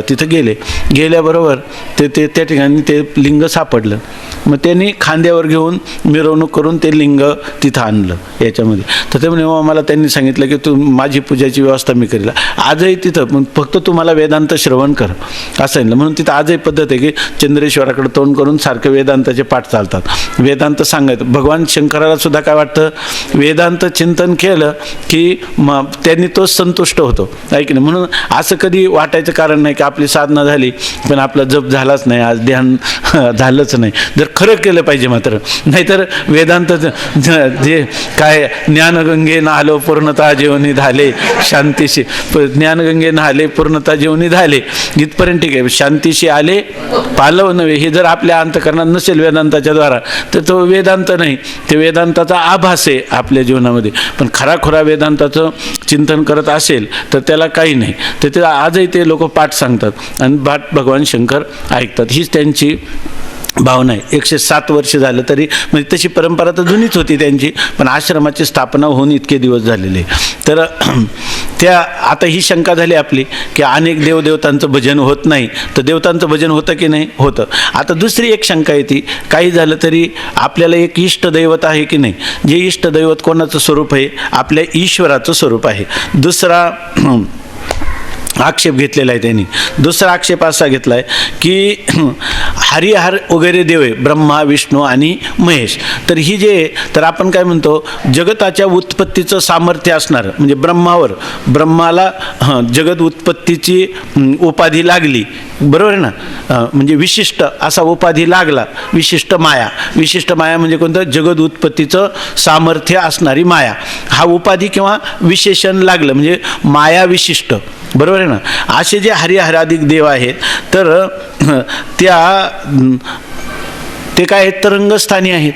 तिथं गेल्याबरोबर ते त्या ठिकाणी ते लिंग सापडलं. मग त्यांनी खांद्यावर घेऊन मिरवणूक करून ते लिंग तिथं आणलं याच्यामध्ये. तर ते म्हणे मला त्यांनी सांगितलं की तू माझी पूजाची व्यवस्था मी करेल, आजही तिथं पण फक्त तू मला वेदांत श्रवण कर असं सांगितलं. म्हणून तिथं आजही पद्धत आहे की चंद्रेश्वराकडे तोंड करून सारखं वेदांताचे पाठ चालतात, वेदांत सांगायचं. भगवान शंकराला सुद्धा काय वाटतं, वेदांत चिंतन केलं की त्यांनी तोच संतुष्ट होतो, ऐक नाही. म्हणून असं कधी वाटायचं कारण नाही की आपली साधना झाली पण आपला जप झालाच नाही, आज ध्यान झालंच नाही. जर खरं केलं पाहिजे मात्र, नाहीतर वेदांत जे काय ज्ञानगंगे नाहलो पूर्णता जेवणी झाले शांतीशी, ज्ञानगंगे नाहले पूर्णता जेवणी झाले इथपर्यंत ठीक आहे, शांतीशी आले पालव नव्हे. हे जर आपल्या अंतकरणात नसेल वेदांताच्या द्वारा तर तो वेदांत नाही, ते वेदांताचा आभास आहे आपल्या जीवनामध्ये. पण खराखुरा वेदांताचं चिंतन करत असेल तर त्याला काही नाही. तर ते आजही ते लोक पाठ सांगतात आणि पाठ भगवान शंकर ऐकतात, हीच त्यांची भावना आहे. 107 वर्ष झालं तरी, म्हणजे तशी परंपरा तर जुनीच होती त्यांची, पण आश्रमाची स्थापना होऊन इतके दिवस झालेले. तर त्या आता ही शंका झाली आपली की अनेक देवदेवतांचं भजन होत नाही, तर देवतांचं भजन होतं की नाही, होतं. आता दुसरी एक शंका येते, काही झालं तरी आपल्याला एक इष्टदैवत आहे की नाही. जे इष्टदैवत कोणाचं स्वरूप आहे, आपल्या ईश्वराचं स्वरूप आहे. दुसरा आक्षेप घेतलेला आहे त्यांनी. दुसरा आक्षेप असा घेतला आहे की हरिहर वगैरे देव आहे, ब्रह्मा विष्णू आणि महेश. तर ही जे, तर आपण काय म्हणतो, जगताच्या उत्पत्तीचं सामर्थ्य असणार, म्हणजे ब्रह्माला जगत उत्पत्तीची उपाधी लागली, बरोबर आहे ना, म्हणजे विशिष्ट असा उपाधी लागला, विशिष्ट माया म्हणजे कोणतं, जगत उत्पत्तीचं सामर्थ्य असणारी माया, हा उपाधी किंवा विशेषण लागलं म्हणजे माया विशिष्ट, बरोबर आहे ना. असे जे हरिहराधिक देव आहेत तर ते काय आहेत, तरंगस्थानी आहेत,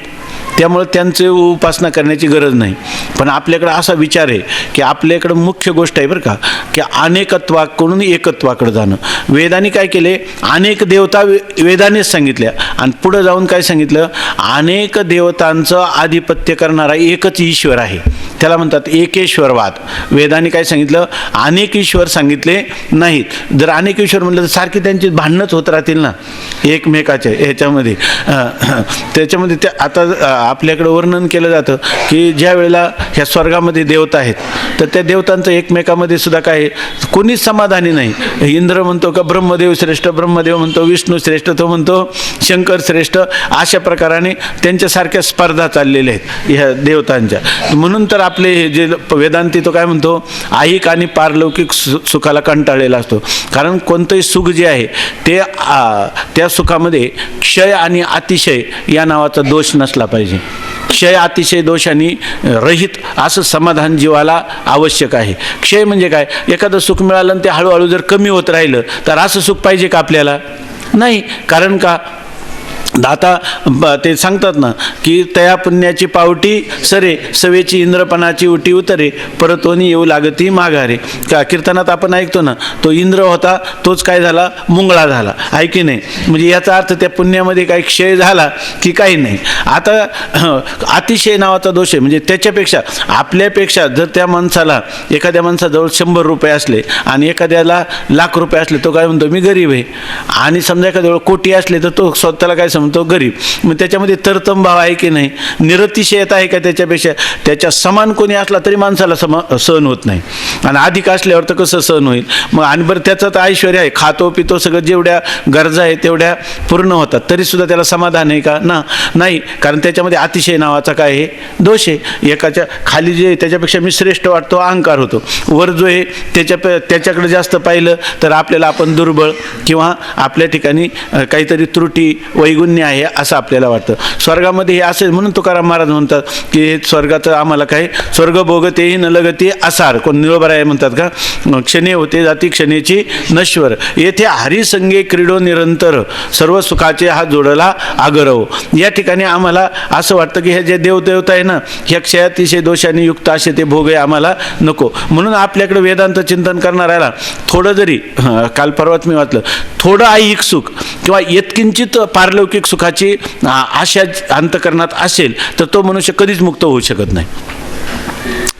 त्यामुळे त्यांचे उपासना करण्याची गरज नाही. पण आपल्याकडे असा विचार आहे की आपल्याकडं मुख्य गोष्ट आहे बरं का, की अनेकत्वाकडून एकत्वाकडे जाणं. वेदांनी काय केले, अनेक देवता वेदानेच सांगितल्या आणि पुढं जाऊन काय सांगितलं, अनेक देवतांचं आधिपत्य करणारा एकच ईश्वर आहे. त्याला म्हणतात एकेश्वरवाद. वेदांनी काय सांगितलं? अनेक ईश्वर सांगितले नाहीत. जर अनेक ईश्वर म्हटलं तर सारखी त्यांची भांडणंच होत राहतील ना एकमेकाच्या ह्याच्यामध्ये. त्याच्यामध्ये ते आता आपल्याकडे वर्णन केलं जातं की ज्या वेळेला ह्या स्वर्गामध्ये देवता आहेत तर त्या देवतांचं एकमेकामध्ये सुद्धा काय कोणीच समाधानी नाही. इंद्र म्हणतो का ब्रह्मदेव श्रेष्ठ, ब्रह्मदेव म्हणतो विष्णू श्रेष्ठ, तो म्हणतो शंकर श्रेष्ठ. अशा प्रकाराने त्यांच्यासारख्या स्पर्धा चाललेल्या आहेत ह्या देवतांच्या. म्हणून तर आपले हे जे वेदांती तो काय म्हणतो, ऐहिक आणि पारलौकिक सुखाला कंटाळलेला असतो. कारण कोणतंही सुख जे आहे ते त्या सुखामध्ये क्षय आणि अतिशय या नावाचा दोष नसला पाहिजे. क्षय अतिशय दोषांनी रहित असं समाधान जीवाला आवश्यक आहे. क्षय म्हणजे काय? एखादं सुख मिळालं आणि ते हळूहळू जर कमी होत राहिलं तर असं सुख पाहिजे का आपल्याला? नाही. कारण का? आता ते सांगतात ना की तया पुण्याची पावटी सरे, सवेची इंद्रपणाची उटी उतरे, परतोनी येऊ लागती माघारे. का कीर्तनात आपण ऐकतो ना, तो इंद्र होता तोच काय झाला? मुंगळा झाला. आहे की नाही? म्हणजे याचा अर्थ त्या पुण्यामध्ये काही क्षय झाला की काही नाही. आता अतिशय नावाचा दोष आहे. म्हणजे त्याच्यापेक्षा आपल्यापेक्षा जर त्या माणसाला, एखाद्या माणसाजवळ 100 रुपये असले आणि एखाद्याला लाख रुपये असले, तो काय म्हणतो? मी गरीब आहे. आणि समजा एखाद्याजवळ कोटी असले तर तो स्वतःला काय तो गरीब. मग त्याच्यामध्ये तरतम भाव आहे की नाही? निरतिशयता आहे का त्याच्यापेक्षा? त्याच्या समान कोणी असला तरी माणसाला सहन होत नाही. आणि अधिक असल्यावर तर कसं सहन होईल? मग आणि बरं त्याचं तर ऐश्वर्य आहे, खातो पितो सगळं, जेवढ्या गरजा आहेत तेवढ्या पूर्ण होतात, तरीसुद्धा त्याला समाधान आहे का? नाही. कारण त्याच्यामध्ये अतिशय नावाचा काय आहे? दोष आहे. एकाच्या खाली जे त्याच्यापेक्षा मी श्रेष्ठ वाटतो, अहंकार होतो. वर जो आहे त्याच्याकडे जास्त पाहिलं तर आपल्याला आपण दुर्बळ किंवा आपल्या ठिकाणी काहीतरी त्रुटी वैगुण्य आहे असं आपल्याला वाटतं. स्वर्गामध्ये हे असेल म्हणून तुकाराम महाराज म्हणतात की स्वर्गाचं आम्हाला काय? स्वर्ग भोगतेही न लगती असार. कोण निळोबराय म्हणतात का? क्षणे होते जाती क्षणेची नश्वर, येथे हरिसंगे क्रीडो निरंतर, सर्व सुखाचे हा जोडला आगरव. या ठिकाणी आम्हाला असं वाटतं की हे जे देवदेवता आहे ना, ह्या क्षयातिशय दोषांनी युक्त असे ते भोग आहे, आम्हाला नको. म्हणून आपल्याकडे वेदांत चिंतन करणाऱ्याला थोडं जरी, काल परवाच मी वाचलं, थोडं ऐहिक सुख किंवा यत्किंचित पारलौकिक सुखाची आशा अंतःकरणात असेल तर तो मनुष्य कधीच मुक्त होऊ शकत नाही.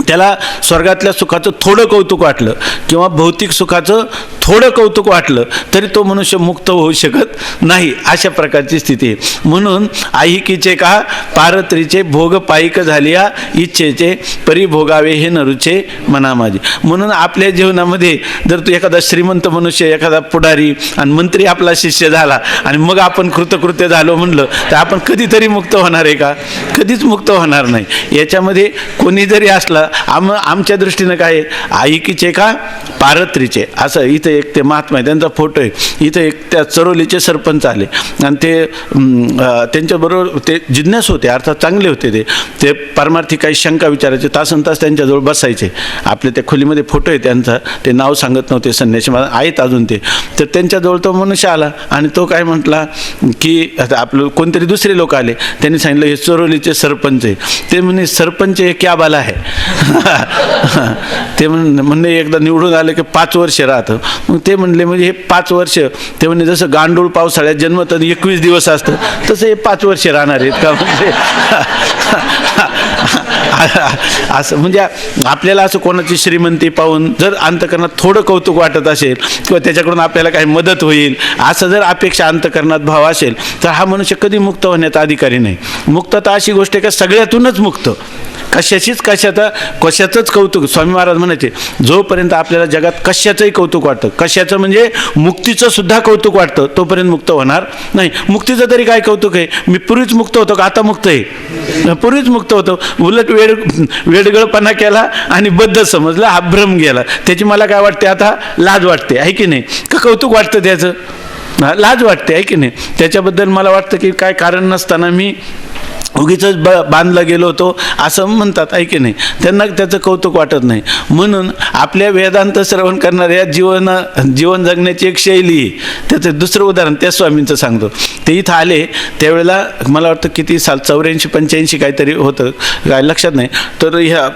त्याला स्वर्गातल्या सुखाचं थोडं कौतुक वाटलं किंवा भौतिक सुखाचं थोडं कौतुक वाटलं तरी तो मनुष्य मुक्त होऊ शकत नाही. अशा प्रकारची स्थिती आहे. म्हणून ऐहिकीचे का पारत्रीचे भोग पायिक झालिया इच्छेचे, परी भोगावे हे नरुचे मना माझे. म्हणून आपल्या जीवनामध्ये जर तू एखादा श्रीमंत मनुष्य, एखादा पुढारी आणि मंत्री आपला शिष्य झाला आणि मग आपण कृतकृत्य झालो म्हणलं तर आपण कधीतरी मुक्त होणार आहे का? कधीच मुक्त होणार नाही. याच्यामध्ये कोणी जरी असला, आमच्या दृष्टीनं काय ऐकीचे का पारत्रीचे असं. इथं एक ते महात्मा आहे, त्यांचा फोटो आहे. इथं एक त्या चरोलीचे सरपंच आले आणि ते त्यांच्याबरोबर ते जिज्ञासू होते, अर्थात चांगले होते. ते परमार्थी काही शंका विचारायचे, तासन तास त्यांच्याजवळ बसायचे. आपल्या त्या खोलीमध्ये फोटो आहे त्यांचा, ते नाव सांगत नव्हते, संन्यासी आहेत अजून ते. तर त्यांच्याजवळ तो मनुष्य आला आणि तो काय म्हटला की आता आपलं कोणतरी दुसरे लोक आले, त्यांनी सांगितलं हे चरोलीचे सरपंच आहे. ते म्हणे सरपंच हे क्या बाला आहे? ते म्हणणे एकदा निवडून आले की 5 वर्ष राहतं. मग ते म्हणले म्हणजे हे 5 वर्ष, ते म्हणजे जसं गांडूळ पावसाळ्यात जन्मतात 21 दिवस असतं तसं हे 5 वर्ष राहणार आहेत का? म्हणजे असं म्हणजे आपल्याला असं कोणाची श्रीमंती पाहून जर अंतःकरणात थोडं कौतुक वाटत असेल किंवा त्याच्याकडून आपल्याला काही मदत होईल असं जर अपेक्षा अंतःकरणात भाव असेल तर हा मनुष्य कधी मुक्त होण्याचा अधिकारी नाही. मुक्तता अशी गोष्ट आहे का सगळ्यातूनच मुक्त, कशाचंच कौतुक. स्वामी महाराज म्हणायचे जोपर्यंत आपल्याला जगात कशाचंही कौतुक वाटतं, कशाचं म्हणजे मुक्तीचं सुद्धा कौतुक वाटतं, तोपर्यंत मुक्त होणार नाही. मुक्तीचं तरी काय कौतुक आहे? मी पूर्वीच मुक्त होतो का आता मुक्त आहे? पूर्वीच मुक्त होतो. उलट वेडगळपणा केला आणि बद्ध समजला, हा भ्रम गेला. त्याची मला काय वाटते आता? लाज वाटते, आहे की नाही? का कौतुक वाटतं त्याचं? लाज वाटते, आहे की नाही? त्याच्याबद्दल मला वाटतं की काय कारण नसताना मी उगीच बांधला गेलो होतो असं म्हणतात, आहे की नाही? त्यांना त्याचं कौतुक वाटत नाही. म्हणून आपल्या वेदांत श्रवण करणाऱ्या जीवन जगण्याची एक शैली आहे. त्याचं दुसरं उदाहरण त्या स्वामींचं सांगतो. ते इथं आले त्यावेळेला मला वाटतं किती साल 84-85 काहीतरी होतं, काय लक्षात नाही. तर ह्या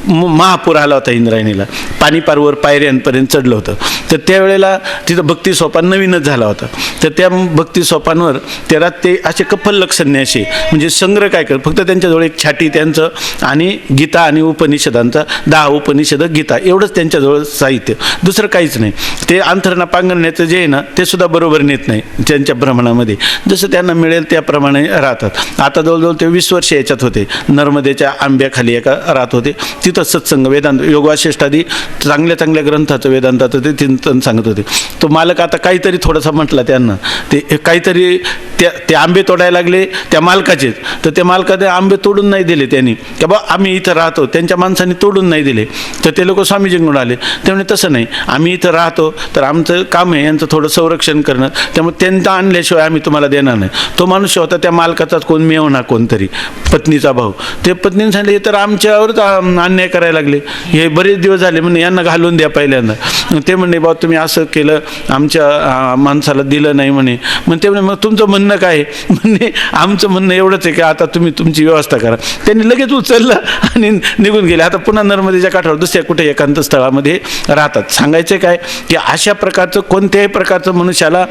महापूर आला होता इंद्रायणीला, पाणी पारवर पायऱ्यांपर्यंत चढलं होतं. तर त्यावेळेला तिथं भक्ती सोपान नवीनच झाला होता. तर त्या भक्ती सोपानवर ते असे कफल्लक संन्यासी म्हणजे संघ संग्रह काय कर, फक्त त्यांच्याजवळ एक छाटी त्यांचं आणि गीता आणि उपनिषदांचा 10 उपनिषद गीता एवढंच त्यांच्याजवळ साहित्य, दुसरं काहीच नाही. ते अंथरणा पांघरण्याचं जे आहे ना ते सुद्धा बरोबर नेत नाही त्यांच्या भ्रमणामध्ये, जसं त्यांना मिळेल त्याप्रमाणे राहतात. आता जवळजवळ ते 20 वर्ष याच्यात होते, नर्मदेच्या आंब्याखाली एका राहत होते. तिथं सत्संग वेदांत योग वासिष्ठादी चांगल्या चांगल्या ग्रंथाचं वेदांताचं ते चिंतन सांगत होते. तो मालक आता काहीतरी थोडासा म्हटला त्यांना, ते काहीतरी ते आंबे तोडायला लागले त्या मालकाचेच, तर त्या मालकाने आंबे तोडून नाही दिले त्यांनी, की बा आम्ही इथं राहतो, त्यांच्या माणसांनी तोडून नाही दिले. तर ते लोक स्वामीजींकडून आले, ते म्हणे तसं नाही, आम्ही इथं राहतो तर आमचं काम आहे यांचं थोडं संरक्षण करणं, त्यामुळे त्यांना आणल्याशिवाय आम्ही तुम्हाला देणार नाही. तो मनुष्य होता त्या मालकाचाच कोण मेवणा कोणतरी, पत्नीचा भाऊ. ते पत्नीने सांगितले तर आमच्यावरच अन्याय करायला लागले, हे बरेच दिवस झाले म्हणे, यांना घालून द्या पहिल्यांदा. ते म्हणे बा तुम्ही असं केलं, आमच्या माणसाला दिलं नाही म्हणे. मग ते म्हणे मग तुमचं म्हणणं काय? म्हणे आमचं म्हणणं एवढंच आहे की आता तुम्ही तुमची व्यवस्था करा. त्यांनी लगेच उचललं आणि निघून गेले. आता पुन्हा नर्मदेच्या काठावर दुसऱ्या कुठे एकांत स्थळामध्ये राहतात. सांगायचं काय की अशा प्रकारचं कोणत्याही प्रकारचं मनुष्याला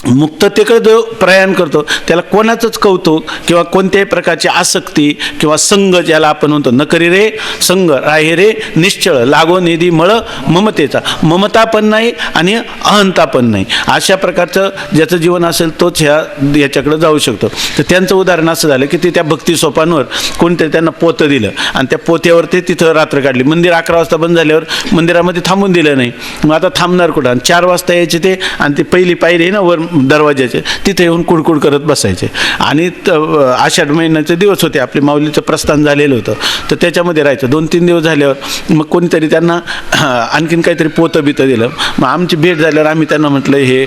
मुक्ततेकडे जो प्रयाण करतो त्याला कोणाचंच कौतुक किंवा कोणत्याही प्रकारची आसक्ती किंवा संग ज्याला आपण म्हणतो, न करी रे संग राहे रे निश्चळ लागो निधी मळ ममतेचा, ममता पण नाही आणि अहंता पण नाही. अशा प्रकारचं ज्याचं जीवन असेल तोच याच्याकडे जाऊ शकतो. तर त्यांचं उदाहरण असं झालं की ते त्या भक्ती सोपांवर कोणतरी त्यांना पोतं दिलं आणि त्या पोत्यावर ते तिथं रात्र काढली. मंदिर 11 वाजता बंद झाल्यावर मंदिरामध्ये थांबून दिलं नाही. मग आता थांबणार कुठं? 4 वाजता यायचे ते आणि ती पहिली पायरी आहे ना वर दरवाजाचे, तिथे येऊन कुडकुड करत बसायचे. आणि आषाढ महिन्याचे दिवस होते, आपले माऊलीचं प्रस्थान झालेलं होतं, तर त्याच्यामध्ये राहायचं. 2-3 दिवस झाल्यावर मग कोणीतरी त्यांना आणखीन काहीतरी पोतं बितं दिलं. मग आमची भेट झाल्यावर आम्ही त्यांना म्हटलं हे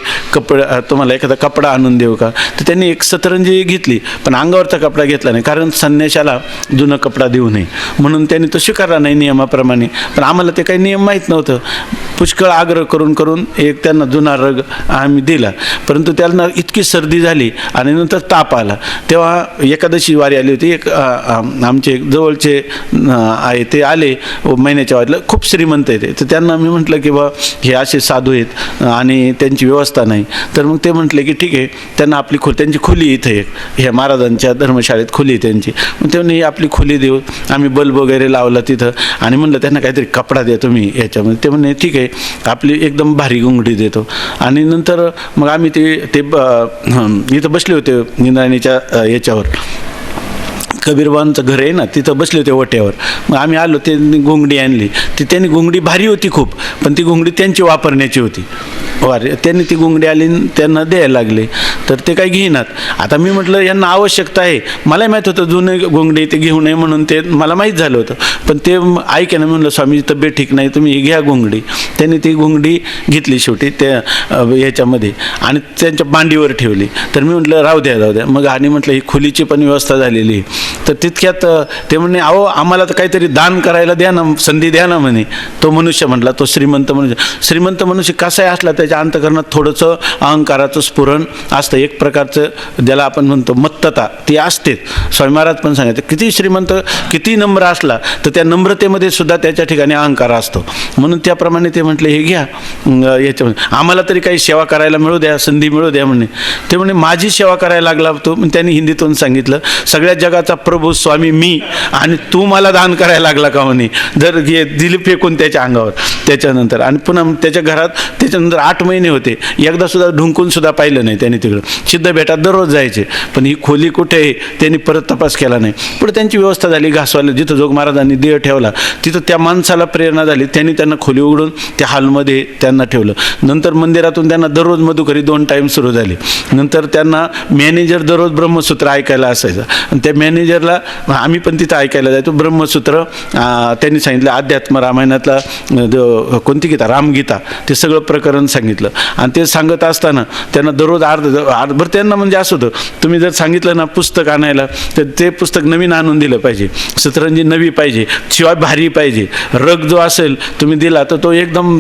तुम्हाला एखादा कपडा आणून देऊ का? तर त्यांनी एक सतरंजी घेतली, पण अंगावरचा कपडा घेतला नाही, कारण संन्याशाला जुनं कपडा देऊ नये म्हणून त्यांनी तो स्वीकारला नाही नियमाप्रमाणे. पण आम्हाला ते काही नियम माहीत नव्हतं. पुष्कळ आग्रह करून एक त्यांना जुना रग आम्ही दिला. परंतु त्यांना इतकी सर्दी झाली आणि नंतर ताप आला. तेव्हा एकादशी वारी आली होती. एक आमचे जवळचे आहे ते आले महिन्याच्या वारीला, खूप श्रीमंत आहेत. तर त्यांना मी म्हटलं की बा हे असे साधू आहेत आणि त्यांची व्यवस्था नाही. तर मग ते म्हटले की ठीक आहे, त्यांना आपली त्यांची खोली इथं एक ह्या महाराजांच्या धर्मशाळेत खोली त्यांची. मग ते म्हणे आपली खोली देऊ. आम्ही बल्ब वगैरे लावला तिथं आणि म्हणलं त्यांना काहीतरी कपडा द्या तुम्ही याच्यामध्ये. ते म्हणे ठीक आहे, आपली एकदम भारी घुंगडी देतो. आणि नंतर मग आम्ही ते इथं बसले होते इंद्रायणीच्या याच्यावर, कबीरबाबांचं घर आहे ना, तिथं बसले होते ओट्यावर. मग आम्ही आलो, त्यांनी घुंगडी आणली. ती त्यांनी घुंगडी भारी होती खूप, पण ती घुंगडी त्यांची वापरण्याची होती. त्यांनी ती घुंगडी आली त्यांना द्यायला लागले, तर ते काही घेईनात. आता मी म्हटलं यांना आवश्यकता आहे, मलाही माहीत होतं जुने घुंगडी ते घेऊ नये म्हणून, ते मला माहीत झालं होतं. पण ते ऐका ना, म्हणलं स्वामीची तब्येत ठीक नाही, तुम्ही घ्या घुंगडी. त्यांनी ती घुंगडी घेतली शेवटी त्या याच्यामध्ये आणि त्यांच्या मांडीवर ठेवली. तर मी म्हटलं राहू द्या. मग आणि म्हटलं ही खोलीची पण व्यवस्था झालेली आहे. तर तितक्यात ते म्हणे अहो आम्हाला तर काहीतरी दान करायला द्या ना, संधी द्या ना म्हणे. तो मनुष्य म्हटला, तो श्रीमंत मनुष्य कसाही असला त्याच्या अंतःकरणात थोडंसं अहंकाराचं स्फुरण असतं, एक प्रकारचं ज्याला आपण म्हणतो मत्तता ती असतेच. स्वामी महाराज पण सांगायचे किती श्रीमंत किती नम्र असला तर त्या नम्रतेमध्ये सुद्धा त्याच्या ठिकाणी अहंकार असतो. म्हणून त्याप्रमाणे ते म्हटले हे घ्या याच्यामध्ये, आम्हाला तरी काही सेवा करायला मिळू द्या, संधी मिळू द्या म्हणे. ते म्हणे माझी सेवा करायला लागला तो. त्यांनी हिंदीतून सांगितलं सगळ्या जगाचा प्रभू स्वामी मी आणि तू मला दान करायला लागला का म्हणे. जर दिली फेकून त्याच्या अंगावर. त्याच्यानंतर आणि पुन्हा त्याच्या घरात त्याच्यानंतर 8 महिने होते, एकदा सुद्धा ढुंकून सुद्धा पाहिलं नाही त्यांनी. तिकडं सिद्ध भेटात दररोज जायचे, पण ही खोली कुठे आहे त्यांनी परत तपास केला नाही. पुढे त्यांची व्यवस्था झाली घासवायला, जिथं जोग महाराजांनी देह ठेवला तिथं त्या माणसाला प्रेरणा झाली, त्यांनी त्यांना खोली उघडून त्या हॉलमध्ये त्यांना ठेवलं. नंतर मंदिरातून त्यांना दररोज मधुकरी 2 टाईम सुरू झाले. नंतर त्यांना मॅनेजर दररोज ब्रह्मसूत्र ऐकायला असायचं आणि त्या मॅनेजरला आम्ही पण तिथं ऐकायला जायचो. ब्रह्मसूत्र त्यांनी सांगितलं, अध्यात्म रामायणातला कोणती गीता, रामगीता, ते सगळं प्रकरण सांगितलं. आणि ते सांगत असताना त्यांना दररोज अर्धभर त्यांना म्हणजे असं होतं, तुम्ही जर सांगितलं ना पुस्तक आणायला तर ते पुस्तक नवीन आणून दिलं पाहिजे, सतरंजी नवी पाहिजे, शिवाय भारी पाहिजे, रग जो असेल तुम्ही दिला तर तो एकदम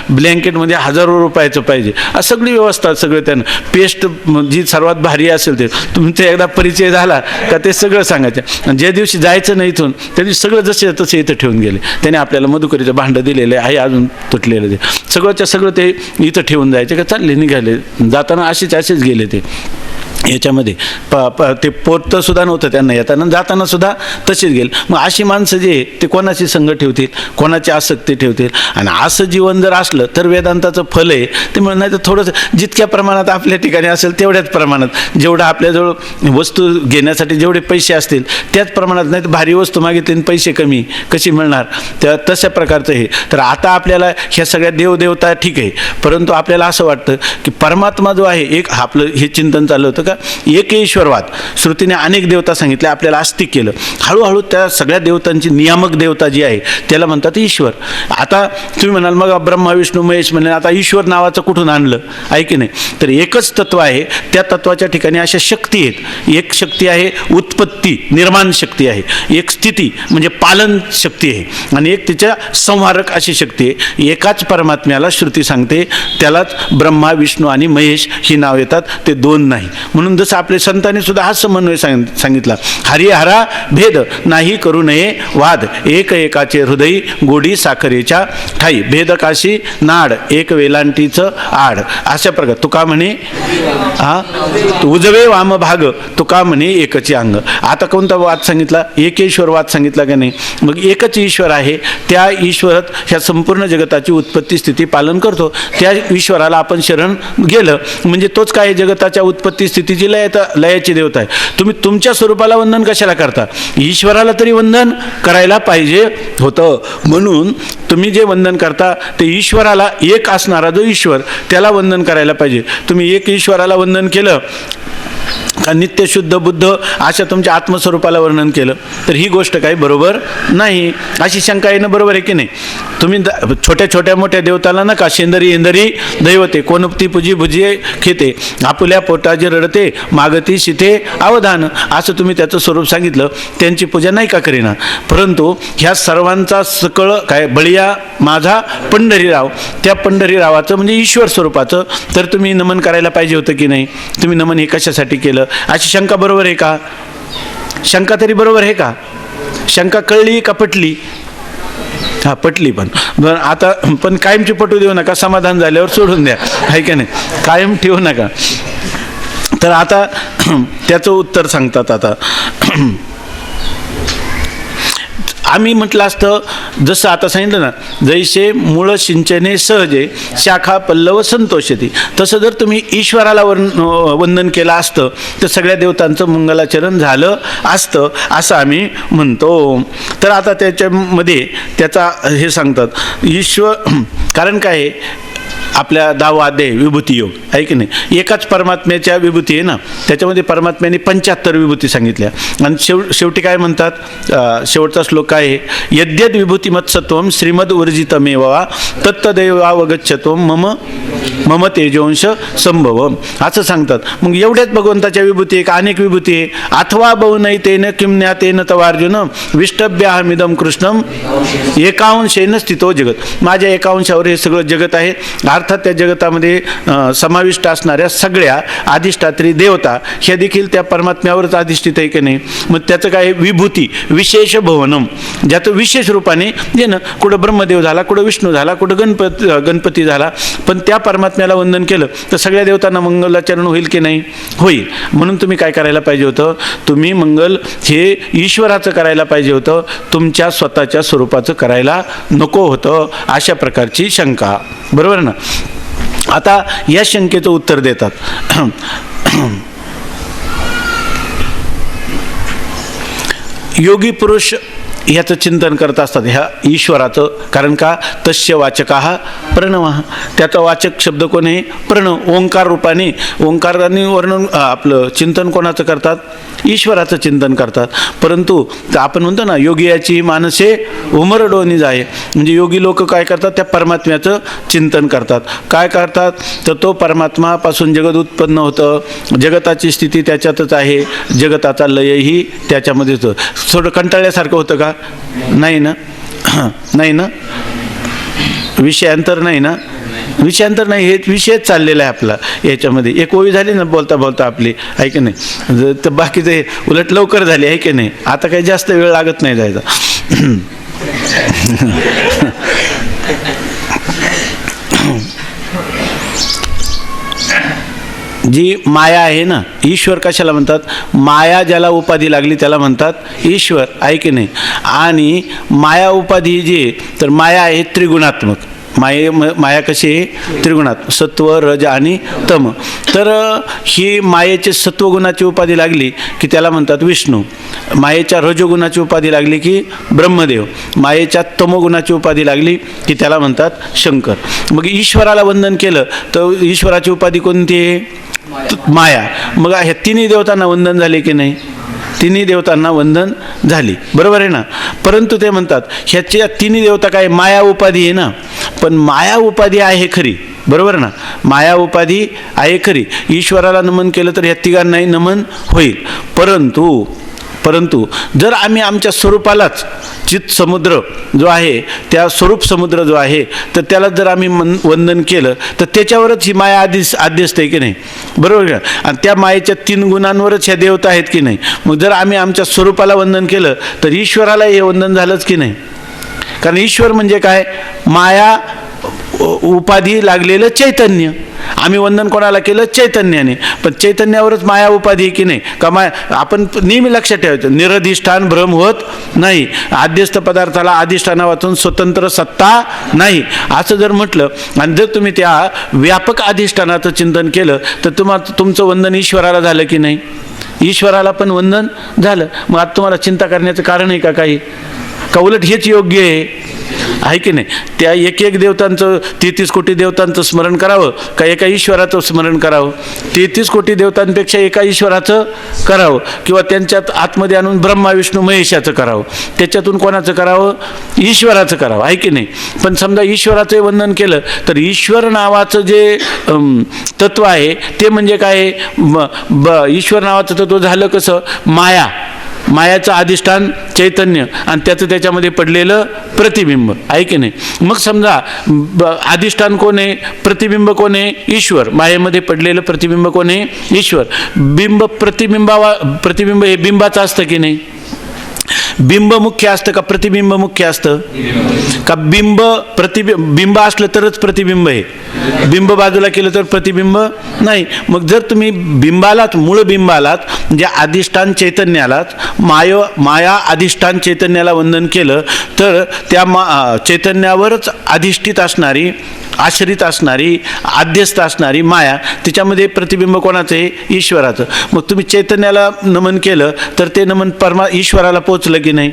ब्लँकेटमध्ये हजारो रुपयाचं पाहिजे. सगळी व्यवस्था सगळं त्यांना, पेस्ट जी सर्वात भारी असेल ते तुमचा एकदा परिचय झाला का ते सगळं सांगायचं. ज्या दिवशी जायचं नाही इथून त्या दिवशी सगळं जसे तसे इथं ठेवून गेले. त्याने आपल्याला मधुकरीचं भांडं दिलेलं आहे अजून तुटलेलं, ते सगळं ते इथं ठेवून जायचे का चालले निघाले. जाताना असेच गेले ते. याच्यामध्ये ते पोतचं सुद्धा नव्हतं त्यांना, येताना जाताना सुद्धा तसेच गेले. मग अशी माणसं जे ते कोणाची संग ठेवतील, कोणाची आसक्ती ठेवतील. आणि असं जीवन जर असलं तर वेदांताचं फल आहे ते म्हणून. नाही तर थोडंसं जितक्या प्रमाणात आपल्या ठिकाणी असेल तेवढ्याच प्रमाणात, जेवढं आपल्याजवळ वस्तू घेण्यासाठी जेवढे पैसे असतील त्याच प्रमाणात, नाही तर भारी वस्तू मागितली आणि पैसे कमी कशी मिळणार, त्या तशा प्रकारचं हे. तर आता आपल्याला ह्या सगळ्या देवदेवता ठीक आहे, परंतु आपल्याला असं वाटतं की परमात्मा जो आहे एक, आपलं हे चिंतन चाललं होतं का एक ईश्वरवाद. श्रुतीने अनेक देवता सांगितले, आपल्याला आस्तिक केलं. हळूहळू त्या सगळ्या देवतांची नियामक देवता जी आहे त्याला म्हणतात ईश्वर. आता तुम्ही म्हणाल मग ब्रह्मा विष्णू महेश म्हणे, आता ईश्वर नावाचं कुठून आणलं, आहे की नाही. तर एकच तत्व आहे, त्या तत्वाच्या ठिकाणी अशा शक्ती आहेत. एक शक्ती आहे उत्पत्ती निर्माण शक्ती आहे, एक स्थिती म्हणजे पालन शक्ती आहे, आणि एक तिच्या संहारक अशी शक्ती आहे. एकाच परमात्म्याला श्रुती सांगते त्यालाच ब्रह्मा विष्णू आणि महेश ही नाव येतात, ते दोन नाही. म्हणून जसं आपल्या संतांनी सुद्धा हा समन्वय सांगितला, हरिहरा भेद नाही करू नये वाद, एक एकाचे हृदय गोडी साखरेच्या ठाई, भेद काशी नाड एक वेलांटीचं आड. अशा प्रकार तुका म्हणे उजवे वाम भाग, तुका म्हणे एकचे अंग. आता कोणता वाद सांगितला, एकेश्वर वाद सांगितला का नाही. मग एकच ईश्वर आहे, त्या ईश्वरात ह्या संपूर्ण जगताची उत्पत्ती स्थिती पालन करतो. त्या ईश्वराला आपण शरण गेलं म्हणजे तोच काय जगताच्या उत्पत्ती स्थितीची लयाची देवता आहे. तुम्ही तुमच्या स्वरूपाला वंदन कशाला करता, ईश्वराला तरी वंदन करायला पाहिजे होतं. म्हणून तुम्ही जे वंदन करता ते ईश्वराला, एक असणारा जो ईश्वर त्याला वंदन करायला पाहिजे. तुम्ही एक ईश्वराला वंदन केलं का नित्य शुद्ध बुद्ध अशा तुमच्या आत्मस्वरूपाला वर्णन केलं तर ही गोष्ट काही बरोबर नाही. अशी शंका येणं बरोबर आहे की नाही. तुम्ही छोट्या छोट्या मोठ्या देवताला नका शेंदरी इंदरी दैवते, कोणपती पूजी भुजिये खेते, आपुल्या पोटाचे रडते मागती शिथे अवधान, असं तुम्ही त्याचं स्वरूप सांगितलं. त्यांची पूजा नाही का करीना. परंतु ह्या सर्वांचा सकळ काय बळीया माझा पंढरीराव, त्या पंढरीरावाचं म्हणजे ईश्वर स्वरूपाचं तर तुम्ही नमन करायला पाहिजे होतं की नाही. तुम्ही नमन हे कशासाठी केलं, अशी शंका बरोबर आहे का. शंका तरी बरोबर आहे का. शंका कळली का पटली. हा पटली. पण आता पण कायमची पटू देऊ नका, समाधान झाल्यावर सोडून द्या, आहे का नाही, कायम ठेवू नका. तर आता त्याचं उत्तर सांगतात. आता आम्ही म्हटलं असतं जसं आता सांगितलं ना, जैसे मूळ सिंचने सहजे शाखा पल्लव संतोषती, तसं जर तुम्ही ईश्वराला वंदन केलं असतं तर सगळ्या देवतांचं मंगलाचरण झालं असतं असं आम्ही म्हणतो. तर आता त्याच्यामध्ये त्याचा हे सांगतात ईश्वर, कारण काय आहे आपल्या दावादे विभूती योग आहे की नाही. एकाच परमात्म्याच्या विभूती आहे ना, त्याच्यामध्ये परमात्म्याने 75 विभूती सांगितल्या. आणि शेवटी काय म्हणतात, शेवटचा श्लोक काय आहे, यद्यद विभूतिमत्सत्वम श्रीमद ऊर्जितमेवा तत्तदैवावगच्छत्वम मम मम तेजोंश संभवम, असं सांगतात. मग एवढ्याच भगवंताच्या विभूती आहे का अनेक विभूती आहे. अथवा बहुनैतेन किं ज्ञातेन तवार्जुन विष्टभ्याहमिदम कृष्णम एकांशेन स्थितो जगत, माझ्या एकांशावर हे सगळं जगत आहे. अर्थात त्या जगतामध्ये समाविष्ट असणाऱ्या सगळ्या अधिष्ठात्री देवता ह्या देखील त्या परमात्म्यावरच अधिष्ठित आहे की नाही. मग त्याचं काय विभूती विशेष भवनम, ज्याचं विशेष रूपाने जे ना, कुठं ब्रह्मदेव झाला, कुठं विष्णू झाला, कुठं गणपती झाला, पण त्या परमात्म्याला वंदन केलं तर सगळ्या देवतांना मंगलाचरण होईल की नाही, होईल. म्हणून तुम्ही काय करायला पाहिजे होतं, तुम्ही मंगल हे ईश्वराचं करायला पाहिजे होतं, तुमच्या स्वतःच्या स्वरूपाचं करायला नको होतं. अशा प्रकारची शंका, बरोबर ना. आता या शंकेचं उत्तर देतात. योगी पुरुष ह्याचं चिंतन करत असतात ह्या ईश्वराचं. कारण का, तस्य वाचक प्रणव, त्याचा वाचक शब्द कोण आहे, प्रणव, ओंकार रूपाने. ओंकाराने वर्णन आपलं चिंतन कोणाचं करतात, ईश्वराचं चिंतन करतात. परंतु आपण म्हणतो ना, योगी याची मानसे उमरडोनी जाय, म्हणजे योगी लोक काय करतात, त्या परमात्म्याचं चिंतन करतात. काय करतात तर तो परमात्मापासून जगत उत्पन्न होतं, जगताची स्थिती त्याच्यातच आहे, जगताचा लयही त्याच्यामध्येच. थोडं कंटाळल्यासारखं होतं का, नाही ना, नाही ना, विषयांतर नाही ना, विषयांतर नाही, हे विषयच चाललेला आहे आपला याच्यामध्ये. एक ओळी झाली ना बोलता बोलता आपली, आहे की नाही, तर बाकीचे उलट लवकर झाले, आहे की नाही. आता काही जास्त वेळ लागत नाही जायचा. जी माया आहे ना, ईश्वर कशाला म्हणतात? माया ज्याला उपाधी लागली त्याला म्हणतात ईश्वर, आहे की नाही? आणि माया उपाधी जी आहे, तर माया आहे त्रिगुणात्मक. माया कशी आहे? त्रिगुणात्मक, सत्व रज आणि तम. तर ही मायेचे सत्वगुणाची उपाधी लागली की त्याला म्हणतात विष्णू. मायेच्या रजोगुणाची उपाधी लागली की ब्रह्मदेव. मायेच्या तमोगुणाची उपाधी लागली की त्याला म्हणतात शंकर. मग ईश्वराला वंदन केलं तर ईश्वराची उपाधी कोणती आहे? माया. मग ह्या तिन्ही देवतांना वंदन झाले की नाही? तिन्ही देवतांना वंदन झाली, बरोबर आहे ना? परंतु ते म्हणतात ह्याच्या तिन्ही देवता काय माया उपाधी आहे ना, पण माया उपाधी आहे खरी, बरोबर ना? माया उपाधी आहे खरी. ईश्वराला नमन केलं तर ह्या तिघांनाही नमन होईल. परंतु जर आम्ही आमच्या स्वरूपालाच, चित समुद्र जो आहे, त्या स्वरूप समुद्र जो आहे, तर त्याला जर आम्ही वंदन केलं तर त्याच्यावरच ही माया आद्यस्त आहे की नाही, बरोबर का? आणि त्या मायेच्या 3 गुणांवरच ह्या देवता आहेत की नाही. मग जर आम्ही आमच्या स्वरूपाला वंदन केलं तर ईश्वराला हे वंदन झालंच की नाही? कारण ईश्वर म्हणजे काय? माया उपाधी लागलेलं चैतन्य. आम्ही वंदन कोणाला केलं? चैतन्याने. पण चैतन्यावरच माया उपाधी की नाही का? आपण नेहमी लक्षात ठेवायचं, निरधिष्ठान भ्रम होत नाही. आद्यस्थ पदार्थाला अधिष्ठानावाचून स्वतंत्र सत्ता नाही, असं जर म्हटलं आणि जर तुम्ही त्या व्यापक अधिष्ठानाचं चिंतन केलं तर तुमचं वंदन ईश्वराला झालं की नाही? ईश्वराला पण वंदन झालं. मग आता तुम्हाला चिंता करण्याचं कारण आहे का काही? का उलट हेच योग्य आहे की नाही? त्या एक देवतांचं 33 कोटी देवतांचं स्मरण करावं का एका ईश्वराचं स्मरण करावं? 33 कोटी देवतांपेक्षा एका ईश्वराचं करावं, किंवा त्यांच्यात आतमध्ये आणून ब्रह्मा विष्णू महेशाचं करावं? त्याच्यातून कोणाचं करावं? ईश्वराचं करावं, आहे की नाही? पण समजा ईश्वराचं वंदन केलं तर ईश्वर नावाचं जे तत्व आहे ते म्हणजे काय? ईश्वर नावाचं तत्व झालं कसं? मायाचं अधिष्ठान चैतन्य आणि त्याच्यामध्ये पडलेलं प्रतिबिंब, आहे की नाही? मग समजा अधिष्ठान कोण आहे? प्रतिबिंब कोण आहे? ईश्वर. मायेमध्ये पडलेलं प्रतिबिंब कोण आहे? ईश्वर. प्रतिबिंब हे बिंबाचं असतं की नाही? बिंब मुख्य असतं का प्रतिबिंब मुख्य असतं? का बिंब असलं तरच प्रतिबिंब आहे, बिंब बाजूला केलं तर प्रतिबिंब नाही. मग जर तुम्ही बिंबालाच, मूळ बिंबालाच, म्हणजे अधिष्ठान चैतन्यालाच, माया अधिष्ठान चैतन्याला वंदन केलं तर त्या चैतन्यावरच अधिष्ठित असणारी, आश्रित असणारी, आद्यस्थ असणारी माया, तिच्यामध्ये प्रतिबिंब कोणाचं आहे? ईश्वराचं. मग तुम्ही चैतन्याला नमन केलं तर ते नमन ईश्वराला पोचलं की नाही?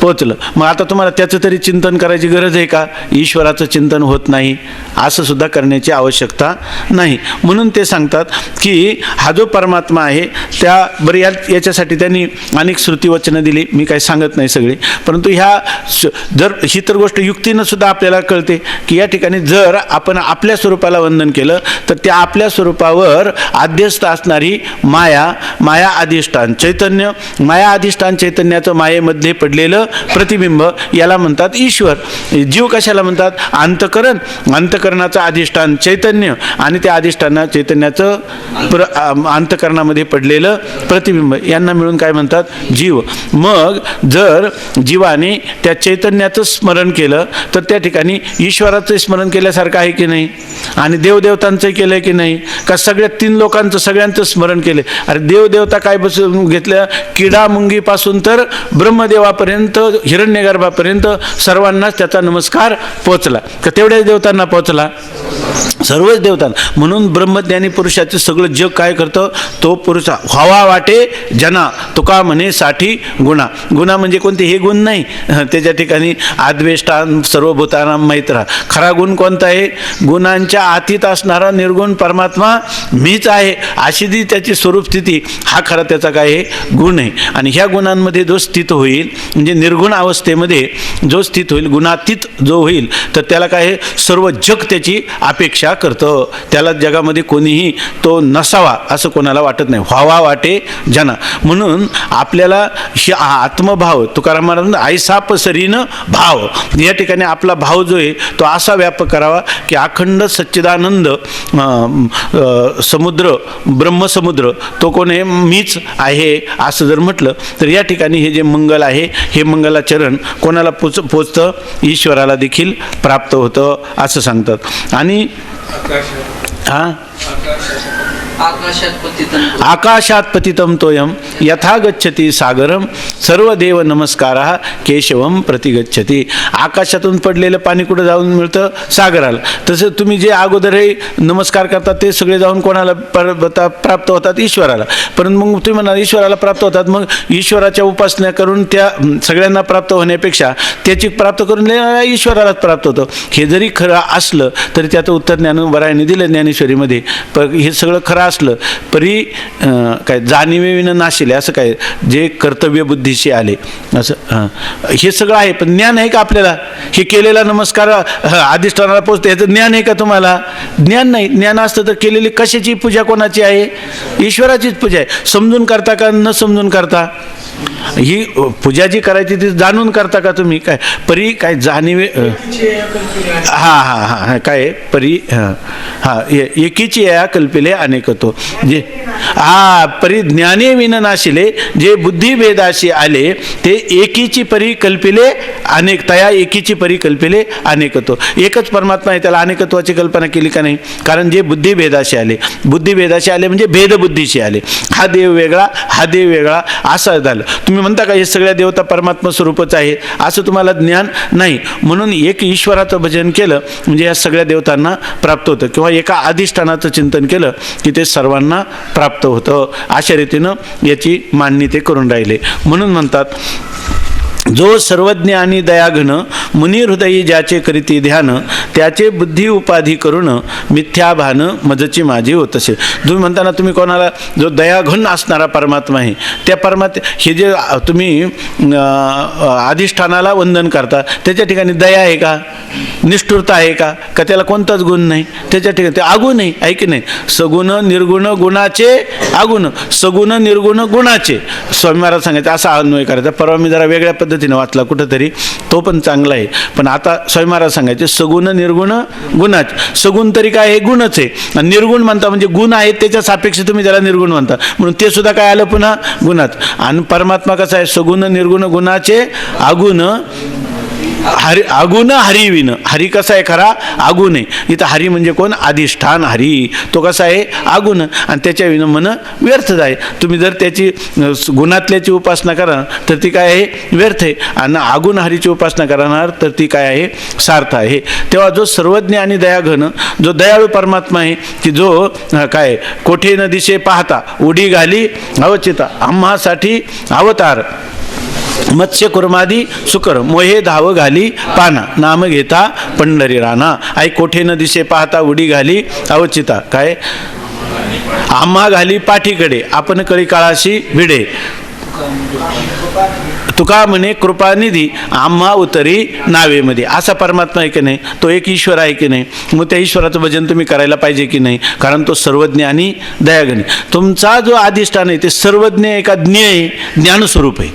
पोचलं. मग आता तुम्हाला त्याचं तरी चिंतन करायची गरज आहे का? ईश्वराचं चिंतन होत नाही, असं सुद्धा करण्याची आवश्यकता नाही. म्हणून ते सांगतात की हा जो परमात्मा आहे त्या याच्यासाठी त्यांनी अनेक श्रुतीवचनं दिली, मी काही सांगत नाही सगळी, परंतु ही तर गोष्ट युक्तीनं सुद्धा आपल्याला कळते की या ठिकाणी जर आपण आपल्या स्वरूपाला वंदन केलं तर त्या आपल्या स्वरूपावर आद्यस्थ असणारी माया अधिष्ठान चैतन्य, माया अधिष्ठान चैतन्याचं मायेमध्ये पडलेलं प्रतिबिंब, याला म्हणतात ईश्वर. जीव कशाला म्हणतात? अंतकरणाचं अधिष्ठान चैतन्य आणि त्या अधिष्ठाना चैतन्याचं अंतकरणामध्ये पडलेलं प्रतिबिंब, यांना मिळून काय म्हणतात? जीव. मग जर जीवाने त्या चैतन्याचं स्मरण केलं तर त्या ठिकाणी ईश्वराचं स्मरण केल्यासारखं आहे की नाही? आणि देवदेवतांचं केलं की नाही? का सगळ्या 3 लोकांचं सगळ्यांचं स्मरण केलं? अरे देवदेवता काय बसून घेतल्या? किडा मुंगीपासून तर ब्रह्मदेवापर्यंत, हिरण्यगर्भापर्यंत सर्वांनाच त्याचा नमस्कार पोचला. का तेवढ्याच देवतांना पोचला? सर्वच देवतांना. म्हणून ब्रह्मज्ञानी पुरुषाचे सगळं जग काय करतं? तो पुरुष व्हावा वाटे जना, तुका म्हणे साठी गुणा. गुणा म्हणजे कोणते? हे गुण नाही, त्याच्या ठिकाणी आद्वेष्टान सर्वभूतानां मैत्रा. खरा गुण कोणता आहे? गुणांच्या आतीत असणारा निर्गुण परमात्मा मीच आहे, अशी जी त्याची स्वरूप स्थिती, हा खरा त्याचा काय आहे? गुण आहे. आणि ह्या गुणांमध्ये जो स्थित होईल, म्हणजे निर्गुण अवस्थेमध्ये जो स्थित होईल, गुणातीत जो होईल, तर त्याला काय आहे? सर्व जग त्याची अपेक्षा करतं. त्याला जगामध्ये कोणीही तो नसावा असं कोणाला वाटत नाही. व्हावा वाटे जना. म्हणून आपल्याला आत्मभाव, तुकाराम महाराज ऐसा पसरीनं भाव, या ठिकाणी आपला भाव जो आहे तो असा व्यापक करावा की अखंड सच्चिदानंद समुद्र, ब्रह्मसमुद्र तो कोण आहे? मीच आहे, असं जर म्हटलं तर या ठिकाणी हे जे मंगल आहे, हे मंगलाचरण कोणाला पोचतं? ईश्वराला देखील प्राप्त होतं, असं सांगतात. आणि आकाशात पतितं तोयम यथा गच्छति सागरम सर्व देव नमस्कारः केशवम प्रतिगच्छति. आकाशातून पडलेलं पाणी कुठं जाऊन मिळतं? सागराला. तसं तुम्ही जे अगोदर हे नमस्कार करतात ते सगळे जाऊन कोणाला प्राप्त होतात? ईश्वराला. परंतु मग तुम्ही म्हणा ईश्वराला प्राप्त होतात, मग ईश्वराच्या उपासना करून त्या सगळ्यांना प्राप्त होण्यापेक्षा त्याची प्राप्त करून ईश्वरालाच प्राप्त होतं. हे जरी खरं असलं तरी त्याचं उत्तर ज्ञानोबरायांनी दिलं ज्ञानेश्वरीमध्ये. पण हे सगळं खरं असलं परी काय जाणीवेविनं नाशिले असं काय जे कर्तव्य बुद्धीशी आले असं हे सगळं आहे. पण ज्ञान आहे का आपल्याला? हे केलेला नमस्कार अधिष्ठानाला पोचते याचं ज्ञान आहे का तुम्हाला? ज्ञान नाही. ज्ञान असतं तर केलेली कशाची पूजा कोणाची आहे? ईश्वराचीच पूजा आहे. समजून करता का न समजून करता? ही पूजा जी करायची ती जाणून करता का तुम्ही? काय परी काय जाणीवे हां काय परी एकीची या कल्पिले अनेकतो जे परी ज्ञाने विन नाशिले जे बुद्धिभेदाशी आले ते एकीची परी कल्पिले अनेक तया एकीची परी कल्पिले अनेकतो. एकच परमात्मा आहे, त्याला अनेकत्वाची कल्पना केली का नाही? कारण जे बुद्धिभेदाशी आले, बुद्धिभेदाशी आले म्हणजे भेदबुद्धीशी आले. हा देव वेगळा, हा देव वेगळा असं झालं. तुम्ही म्हणता का हे सगळ्या देवता परमात्मा स्वरूपच आहे? असं तुम्हाला ज्ञान नाही. म्हणून एक ईश्वराचं भजन केलं म्हणजे या सगळ्या देवतांना प्राप्त होतं, किंवा एका अधिष्ठानाचं चिंतन केलं की ते सर्वांना प्राप्त होतं. अशा रीतीनं याची मांडणी ते करून राहिले. म्हणून म्हणतात जो सर्वज्ञ आणि दयाघन मुनी हृदयी ज्याचे करीती ध्यान त्याचे बुद्धी उपाधी करून मिथ्या भान मजची माझी होत असे. तुम्ही म्हणताना तुम्ही कोणाला जो दयाघन असणारा परमात्मा आहे त्या हे जे तुम्ही अधिष्ठानाला वंदन करता त्याच्या ठिकाणी दया आहे का? निष्ठुरता आहे का? का त्याला कोणताच गुण नाही? त्याच्या ठिकाणी ते अगुण आहे. आहे की नाही? सगुण निर्गुण गुणाचे अगुण, सगुण निर्गुण गुणाचे. स्वामी महाराज सांगायचं असा अन्वय करायचा. परवा मी जरा वेगळ्या पद्धतीने वाचला कुठंतरी, तो पण चांगला आहे. पण आता स्वामी महाराज सांगायचे सगुण निर्गुण गुणाचे. सगुण तरी काय आहे? गुणच आहे. आणि निर्गुण म्हणता म्हणजे गुण आहेत त्याच्या सापेक्ष तुम्ही त्याला निर्गुण म्हणता, म्हणून ते सुद्धा काय आलं पुन्हा? गुणात. आणि परमात्मा कसा आहे? सगुण निर्गुण गुणाचे अगुण हरी अगुण हरिविन. हरी कसा आहे? खरा अगुण आहे. इथं हरी म्हणजे कोण? अधिष्ठान हरी. तो कसा आहे? अगुण. आणि त्याच्या विन मन व्यर्थच आहे. तुम्ही जर त्याची गुणातल्याची उपासना करा तर ती काय आहे? व्यर्थ आहे. आणि अगुण हरीची उपासना करणार तर ती काय आहे? सार्थ आहे. तेव्हा जो सर्वज्ञ आणि दयाघन जो दयाळू परमात्मा आहे की जो काय कोठे न दिशे पाहता उडी घाली अवचिता आम्हासाठी अवतार मत्स्य कुर्मादी सुकर मोहे धाव घाली पाना नाम घेता पंढरी राणा. आई कोठे न दिसे पाहता उडी घाली अवचिता काय आम्हा घाली पाठीकडे आपण कळी काळाशी भिडे तुका म्हणे कृपानिधी आम्हा उतरी नावेमध्ये. असा परमात्मा आहे की नाही? तो एक ईश्वर आहे की नाही? मग त्या ईश्वराचं भजन तुम्ही करायला पाहिजे की नाही? कारण तो सर्वज्ञ आणि दयाघन आहे. तुमचा जो अधिष्ठान आहे ते सर्वज्ञ एका ज्ञेय ज्ञानस्वरूप आहे.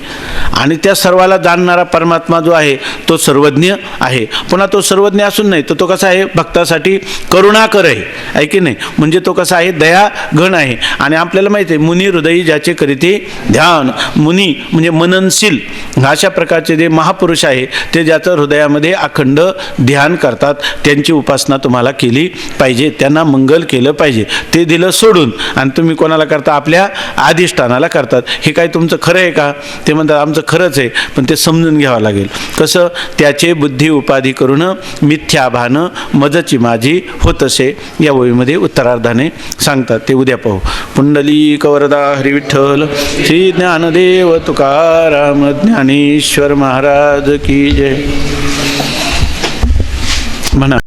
आणि त्या सर्वाला जाणणारा परमात्मा जो आहे तो सर्वज्ञ आहे. पुन्हा तो सर्वज्ञ असून नाही तर तो कसा आहे? भक्तासाठी करुणाकर आहे की नाही? म्हणजे तो कसा आहे? दयाघन आहे. आणि आपल्याला माहिती आहे मुनी हृदयी ज्याचे करीते ध्यान. मुनी म्हणजे मननशील. अशा प्रकारचे जे महापुरुष आहे ते ज्याचं हृदयामध्ये अखंड ध्यान करतात त्यांची उपासना तुम्हाला केली पाहिजे. त्यांना मंगल केलं पाहिजे. ते दिलं सोडून आणि तुम्ही कोणाला करता? आपल्या अधिष्ठानाला करतात. हे काय तुमचं खरं आहे का? ते म्हणतात आमचं खरंच आहे, पण ते समजून घ्यावं लागेल. कसं? त्याचे बुद्धी उपाधी करून मिथ्या भान मजची माझी होत असे या ओळीमध्ये उत्तरार्धाने सांगतात. ते उद्या पाहू. पुंडलिक वरदा हरी विठ्ठल श्री ज्ञानदेव तुकाराम ज्ञानेश्वर महाराज की जय. म्हणा.